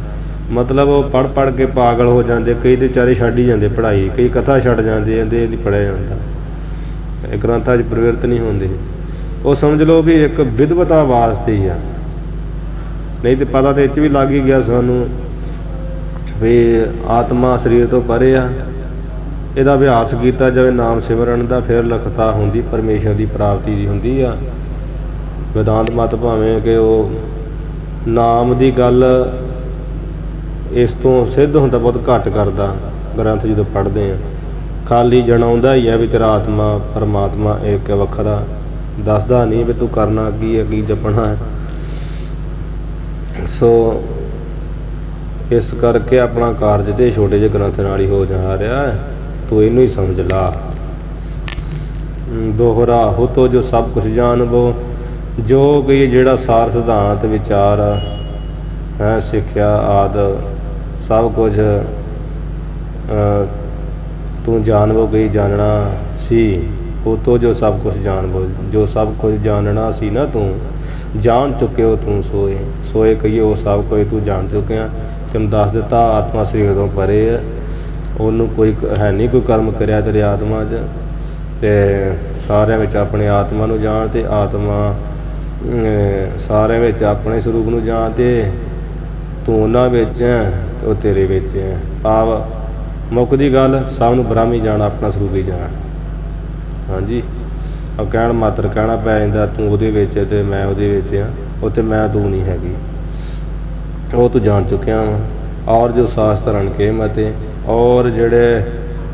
ਮਤਲਬ ਉਹ ਪੜ੍ਹ ਕੇ ਪਾਗਲ ਹੋ ਜਾਂਦੇ। ਕਈ ਤੇ ਵਿਚਾਰੇ ਛੱਡ ਹੀ ਜਾਂਦੇ ਪੜ੍ਹਾਈ, ਕਈ ਕਥਾ ਛੱਡ ਜਾਂਦੇ, ਇਹਦੇ ਨਹੀਂ ਪੜ੍ਹਿਆ ਜਾਂਦਾ, ਗ੍ਰੰਥਾਂ 'ਚ ਪ੍ਰਵਿਰਤ ਨਹੀਂ ਹੁੰਦੇ। ਉਹ ਸਮਝ ਲਓ ਵੀ ਇੱਕ ਵਿਦਵਤਾ ਵਾਸਤੇ ਹੀ ਆ, ਨਹੀਂ ਤੇ ਪਤਾ ਤੇ ਇਹ 'ਚ ਵੀ ਲੱਗ ਹੀ ਗਿਆ ਸਾਨੂੰ ਵੀ ਆਤਮਾ ਸਰੀਰ ਤੋਂ ਪਰੇ ਆ। ਇਹਦਾ ਅਭਿਆਸ ਕੀਤਾ ਜਾਵੇ ਨਾਮ ਸਿਮਰਨ ਦਾ, ਫਿਰ ਲਖਤਾ ਹੁੰਦੀ, ਪਰਮੇਸ਼ਰ ਦੀ ਪ੍ਰਾਪਤੀ ਦੀ ਹੁੰਦੀ ਆ। ਵਿਦਾਂਤ ਮਤ ਭਾਵੇਂ ਕਿ ਉਹ ਨਾਮ ਦੀ ਗੱਲ ਇਸ ਤੋਂ ਸਿੱਧ ਹੁੰਦਾ ਬਹੁਤ ਘੱਟ ਕਰਦਾ ਗ੍ਰੰਥ ਜਦੋਂ ਪੜ੍ਹਦੇ ਆ। ਖਾਲੀ ਜਣਾਉਂਦਾ ਹੀ ਹੈ ਵੀ ਤੇਰਾ ਆਤਮਾ ਪਰਮਾਤਮਾ ਇੱਕ ਵੱਖਰਾ, ਦੱਸਦਾ ਨਹੀਂ ਵੀ ਤੂੰ ਕਰਨਾ ਕੀ ਹੈ, ਕੀ ਜਪਣਾ ਹੈ। ਸੋ ਇਸ ਕਰਕੇ ਆਪਣਾ ਕਾਰਜ ਦੇ ਛੋਟੇ ਜਿਹੇ ਗ੍ਰੰਥ ਨਾਲ ਹੀ ਹੋ ਜਾ ਰਿਹਾ ਹੈ। ਤੂੰ ਇਹਨੂੰ ਹੀ ਸਮਝ ਲਾ। ਦੋਹਰਾ ਹੋ ਤੋ ਜੋ ਸਭ ਕੁਛ ਜਾਣਬੋ, ਜੋ ਕਿ ਜਿਹੜਾ ਸਾਰ ਸਿਧਾਂਤ ਵਿਚਾਰ ਹੈ, ਸਿੱਖਿਆ ਆਦਿ ਸਭ ਕੁਝ ਤੂੰ ਜਾਣਬੋ ਗਈ ਜਾਣਨਾ ਸੀ। ਉਹ ਤੋਂ ਜੋ ਸਭ ਕੁਝ ਜਾਣਬੋ, ਜੋ ਸਭ ਕੁਝ ਜਾਣਨਾ ਸੀ ਨਾ ਤੂੰ ਜਾਣ ਚੁੱਕਿਓ ਤੂੰ ਸੋਏ ਕਹੀਏ ਉਹ ਸਭ ਕੁਝ ਤੂੰ ਜਾਣ ਚੁੱਕਿਆ। ਤੈਨੂੰ ਦੱਸ ਦਿੱਤਾ ਆਤਮਾ ਸਰੀਰ ਤੋਂ ਪਰੇ ਹੈ, ਉਹਨੂੰ ਕੋਈ ਹੈ ਨਹੀਂ ਕੋਈ ਕਰਮ ਕਰਿਆ ਤੇਰੇ ਆਤਮਾ 'ਚ। ਤੇ ਸਾਰਿਆਂ ਵਿੱਚ ਆਪਣੇ ਆਤਮਾ ਨੂੰ ਜਾਣ, ਤੇ ਆਤਮਾ ਸਾਰਿਆਂ ਵਿੱਚ ਆਪਣੇ ਸਰੂਪ ਨੂੰ ਜਾਣ, ਤੇ ਤੂੰ ਉਹਨਾਂ ਵਿੱਚ ਹੈ ਤੇ ਉਹ ਤੇਰੇ ਵਿੱਚ ਹੈ। ਭਾਵ ਮੁੱਕਦੀ ਗੱਲ ਸਭ ਨੂੰ ਬ੍ਰਹਮ ਹੀ ਜਾਣ, ਆਪਣਾ ਸਰੂਪ ਹੀ ਜਾਣ। ਹਾਂਜੀ, ਉਹ ਕਹਿਣ ਮਾਤਰ ਕਹਿਣਾ ਪੈ ਜਾਂਦਾ ਤੂੰ ਉਹਦੇ ਵਿੱਚ ਤੇ ਮੈਂ ਉਹਦੇ ਵਿੱਚ ਹਾਂ, ਉੱਥੇ ਮੈਂ ਤੂੰ ਨਹੀਂ ਹੈਗੀ, ਉਹ ਤੂੰ ਜਾਣ ਚੁੱਕਿਆ ਵਾ। ਔਰ ਜੋ ਸ਼ਾਸਤਰਨ ਕੇ ਮਤੇ, ਔਰ ਜਿਹੜੇ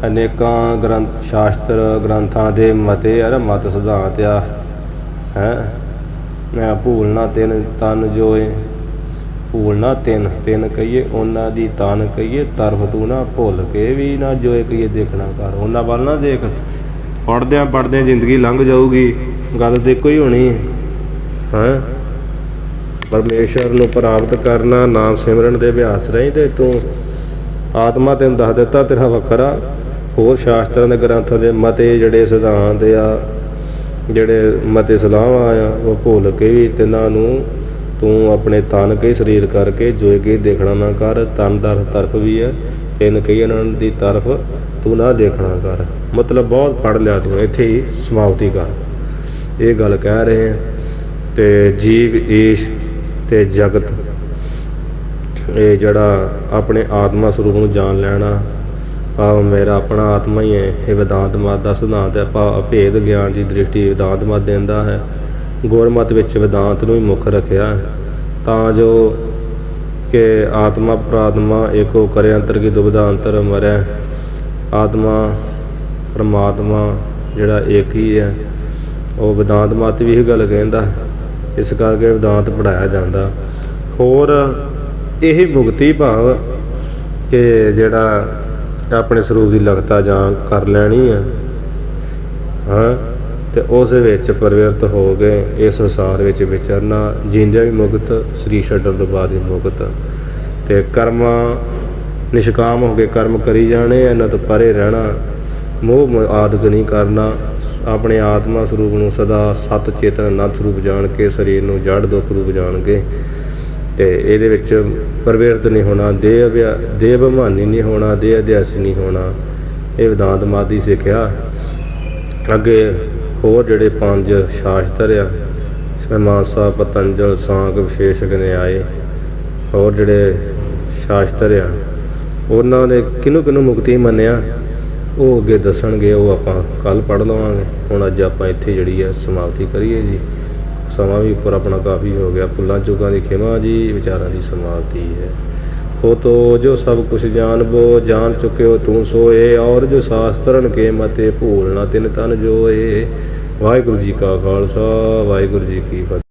ਅਨੇਕਾਂ ਸ਼ਾਸਤਰ ਗ੍ਰੰਥਾਂ ਦੇ ਮਤੇ ਯਾਰ ਮਤ ਸਿਧਾਂਤ ਆ ਹੈ। ਮੈਂ ਭੂਲਣਾ ਤਿੰਨ ਤਨ ਜੋਏ, ਭੂਲਣਾ ਤਿੰਨ ਕਹੀਏ ਉਹਨਾਂ ਦੀ ਤਨ ਕਹੀਏ, ਤਰਫ ਤੂੰ ਨਾ ਭੁੱਲ ਕੇ ਵੀ ਨਾ ਜੋਏ ਕਹੀਏ ਦੇਖਣਾ ਕਰ। ਉਹਨਾਂ ਵੱਲ ਨਾ ਦੇਖ, ਪੜ੍ਹਦਿਆਂ ਜ਼ਿੰਦਗੀ ਲੰਘ ਜਾਊਗੀ, ਗੱਲ ਤੇ ਇੱਕੋ ਹੀ ਹੋਣੀ ਹੈ। ਪਰਮੇਸ਼ਰ ਨੂੰ ਪ੍ਰਾਪਤ ਕਰਨਾ ਨਾਮ ਸਿਮਰਨ ਦੇ ਅਭਿਆਸ ਰਹੀ, ਤੇ ਤੂੰ ਆਤਮਾ ਤੈਨੂੰ ਦੱਸ ਦਿੱਤਾ ਤੇਰਾ ਵੱਖਰਾ। ਹੋਰ ਸ਼ਾਸਤਰਾਂ ਦੇ ਗ੍ਰੰਥਾਂ ਦੇ ਮਤੇ ਜਿਹੜੇ ਸਿਧਾਂਤ ਆ, ਜਿਹੜੇ ਮਤੇ ਸਲਾਹਾਂ ਆ, ਉਹ ਭੁੱਲ ਕੇ ਵੀ ਤਿੰਨਾਂ ਨੂੰ ਤੂੰ ਆਪਣੇ ਤਨ ਕੇ ਸਰੀਰ ਕਰਕੇ ਜੋਏ ਕੇ ਦੇਖਣਾ ਨਾ ਕਰ। ਤਨ ਦਾ ਤਰਫ ਵੀ ਹੈ, ਤਿੰਨ ਕਹੀ ਇਹਨਾਂ ਦੀ ਤਰਫ ਤੂੰ ਨਾ ਦੇਖਣਾ ਕਰ। ਮਤਲਬ ਬਹੁਤ ਪੜ੍ਹ ਲਿਆ ਤੂੰ, ਇੱਥੇ ਹੀ ਸਮਾਪਤੀ ਕਰ, ਇਹ ਗੱਲ ਕਹਿ ਰਹੇ ਹਾਂ। ਤੇ ਜੀਵ ਈਸ਼ ਤੇ ਜਗਤ, ਇਹ ਜਿਹੜਾ ਆਪਣੇ ਆਤਮਾ ਸਰੂਪ ਨੂੰ ਜਾਣ ਲੈਣਾ, ਮੇਰਾ ਆਪਣਾ ਆਤਮਾ ਹੀ ਹੈ, ਇਹ ਵਿਦਾਂਤ ਮਤ ਦਾ ਸਿਧਾਂਤ ਹੈ। ਅਭੇਦ ਗਿਆਨ ਦੀ ਦ੍ਰਿਸ਼ਟੀ ਵਿਦਾਂਤ ਮਤ ਦਿੰਦਾ ਹੈ। ਗੁਰਮਤ ਵਿੱਚ ਵਿਦਾਂਤ ਨੂੰ ਹੀ ਮੁੱਖ ਰੱਖਿਆ, ਤਾਂ ਜੋ ਕਿ ਆਤਮਾ ਪ੍ਰਾਤਮਾ ਏਕੋ ਕਰੇ, ਅੰਤਰ ਕੀ ਦੁਬਿਧਾ ਅੰਤਰ ਮਰੈ। ਆਤਮਾ ਪਰਮਾਤਮਾ ਜਿਹੜਾ ਇੱਕ ਹੀ ਹੈ, ਉਹ ਵਿਦਾਂਤ ਮਤ ਵੀ ਇਹ ਗੱਲ ਕਹਿੰਦਾ। ਇਸ ਕਰਕੇ ਵਿਦਾਂਤ ਪੜ੍ਹਾਇਆ ਜਾਂਦਾ। ਹੋਰ ਇਹ ਮੁਕਤੀ ਭਾਵ ਕਿ ਜਿਹੜਾ ਆਪਣੇ ਸਰੂਪ ਦੀ ਲਗਤਾ ਜਾਂ ਕਰ ਲੈਣੀ ਹੈ, ਹਾਂ ਤੇ ਉਸ ਵਿੱਚ ਪ੍ਰਵਿਰਤ ਹੋ ਕੇ ਇਸ ਸੰਸਾਰ ਵਿੱਚ ਵਿਚਰਨਾ, ਜੀਂਦਿਆਂ ਵੀ ਮੁਕਤ, ਸਰੀਰ ਛੱਡਣ ਤੋਂ ਬਾਅਦ ਵੀ ਮੁਕਤ। ਤੇ ਕਰਮਾਂ ਨਿਸ਼ਕਾਮ ਹੋ ਕੇ ਕਰਮ ਕਰੀ ਜਾਣੇ, ਇਹਨਾਂ ਤੋਂ ਪਰੇ ਰਹਿਣਾ, ਮੋਹ ਆਦਿਕ ਨਹੀਂ ਕਰਨਾ। ਆਪਣੇ ਆਤਮਾ ਸਰੂਪ ਨੂੰ ਸਦਾ ਸਤ ਚੇਤਨ ਅਨੰਤ ਸਰੂਪ ਜਾਣ ਕੇ ਸਰੀਰ ਨੂੰ ਜੜ ਦੁੱਖ ਰੂਪ ਜਾਣ ਕੇ ਤੇ ਇਹਦੇ ਵਿੱਚ ਪ੍ਰਵਿਰਤ ਨਹੀਂ ਹੋਣਾ, ਦੇਹ ਅਭਿਮਾਨੀ ਨਹੀਂ ਹੋਣਾ, ਦੇਹ ਅਧਿਆਸੀ ਨਹੀਂ ਹੋਣਾ। ਇਹ ਵਿਦਾਂਤ ਮਾਦੀ ਸਿੱਖਿਆ। ਅੱਗੇ ਹੋਰ ਜਿਹੜੇ 5 ਸ਼ਾਸਤਰ ਆ, ਮਾਨਸਾ, ਪਤੰਜਲ, ਸਾਂਗ, ਵਿਸ਼ੇਸ਼ਕ ਨਿਆਏ, ਹੋਰ ਜਿਹੜੇ ਸ਼ਾਸਤਰ ਆ ਉਹਨਾਂ ਨੇ ਕਿਹਨੂੰ ਕਿਹਨੂੰ ਮੁਕਤੀ ਮੰਨਿਆ ਉਹ ਅੱਗੇ ਦੱਸਣਗੇ, ਉਹ ਆਪਾਂ ਕੱਲ੍ਹ ਪੜ੍ਹ ਲਵਾਂਗੇ। ਹੁਣ ਅੱਜ ਆਪਾਂ ਇੱਥੇ ਜਿਹੜੀ ਹੈ ਸਮਾਪਤੀ ਕਰੀਏ ਜੀ। ਸਮਾਂ ਵੀ ਉੱਪਰ ਆਪਣਾ ਕਾਫੀ ਹੋ ਗਿਆ। ਭੁੱਲਾਂ ਚੁੱਕਾਂ ਦੀ ਖਿਮਾ ਜੀ, ਵਿਚਾਰਾਂ ਦੀ ਸਮਾਪਤੀ ਹੈ। ਹੋ ਤੋ ਜੋ ਸਭ ਕੁਛ ਜਾਣਬੋ, ਜਾਣ ਚੁੱਕਿਓ ਤੂੰ ਸੋਏ, ਔਰ ਜੋ ਸ਼ਾਸਤਰਨ ਕੇ ਮਤੇ ਭੂਲ ਨਾ ਤਿਨ ਤਨ ਜੋਏ। ਵਾਹਿਗੁਰੂ ਜੀ ਕਾ ਖਾਲਸਾ, ਵਾਹਿਗੁਰੂ ਜੀ ਕੀ ਫਤਿਹ।